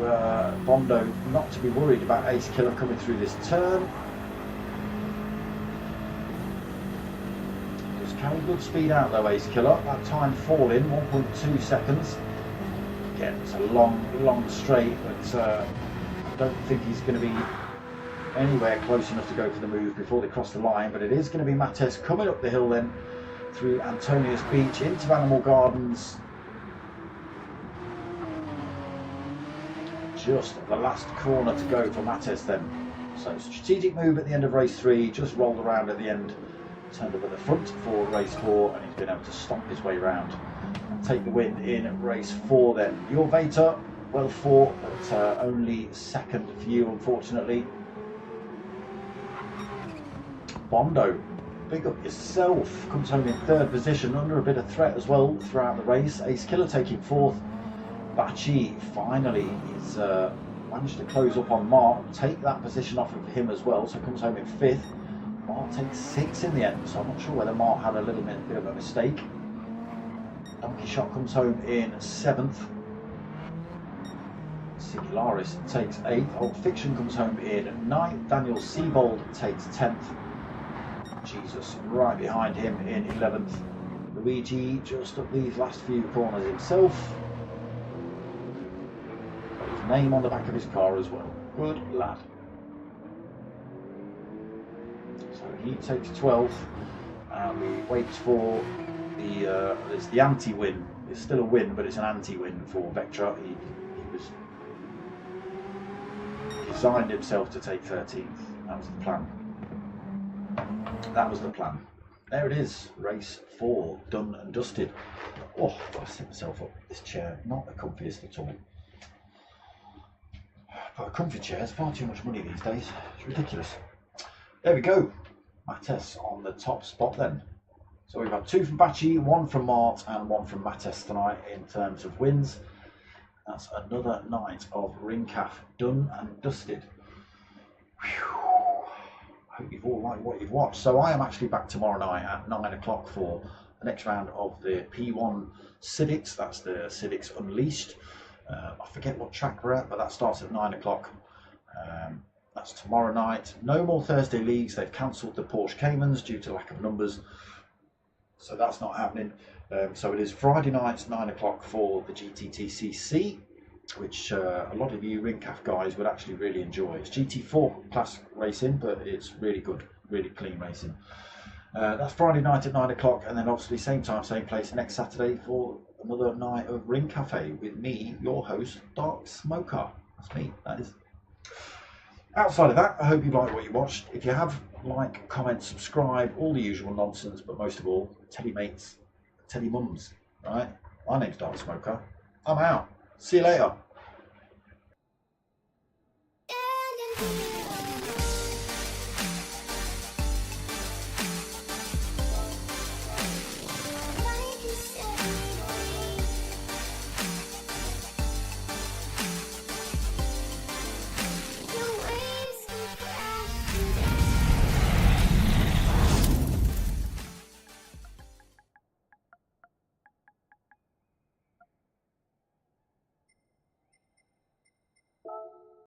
Bondo not to be worried about Ace Killer coming through this turn. Just carrying good speed out though, Ace Killer. That time falling 1.2 seconds. Again, it's a long straight, but I don't think he's going to be anywhere close enough to go for the move before they cross the line. But it is going to be Mattes coming up the hill then through Antonius Beach into Animal Gardens. Just the last corner to go for Mattes then. So strategic move at the end of race 3, just rolled around at the end, turned up at the front for race 4, and he's been able to stomp his way around and take the win in race 4 then. Your Vater, well fought, but only second for you unfortunately. Bondo, big up yourself, comes home in third position, under a bit of threat as well throughout the race. Ace Killer taking fourth. Bachi finally is managed to close up on Mark, take that position off of him as well, so comes home in fifth. Mark takes 6 in the end, so I'm not sure whether Mark had a little bit of a mistake. Donkey Shot comes home in 7th. Sigularis takes 8th. Old Fiction comes home in 9th. Daniel Siebold takes 10th. Jesus right behind him in 11th. Luigi just up these last few corners himself. Got his name on the back of his car as well. Good lad. So he takes 12th, and we wait for the it's the anti-win. It's still a win, but it's an anti-win for Vectra. He was designed himself to take 13th. That was the plan. That was the plan. There it is, race 4 done and dusted. Oh, I've got to set myself up. This chair, not the comfiest at all. But a comfy chair is far too much money these days. It's ridiculous. There we go. Mattes on the top spot then. So we've had 2 from Bachi, 1 from Mart and 1 from Mattes tonight in terms of wins. That's another night of Ringcaf done and dusted. Whew. I hope you've all liked what you've watched. So I am actually back tomorrow night at 9 o'clock for the next round of the P1 Civics. That's the Civics Unleashed. I forget what track we're at, but that starts at 9 o'clock. That's tomorrow night. No more Thursday leagues. They've cancelled the Porsche Caymans due to lack of numbers. So that's not happening. So it is Friday night, 9 o'clock for the GTTCC, which a lot of you Ringcaf guys would actually really enjoy. It's GT4 class racing, but it's really good, really clean racing. That's Friday night at 9 o'clock, and then obviously same time, same place next Saturday for another night of Ring Cafe with me, your host, Dark Smoker. That's me, that is. Outside of that, I hope you liked what you watched. If you have, like, comment, subscribe, all the usual nonsense, but most of all, tell your mates, tell your mums, right? My name's Dark Smoker. I'm out. See you later.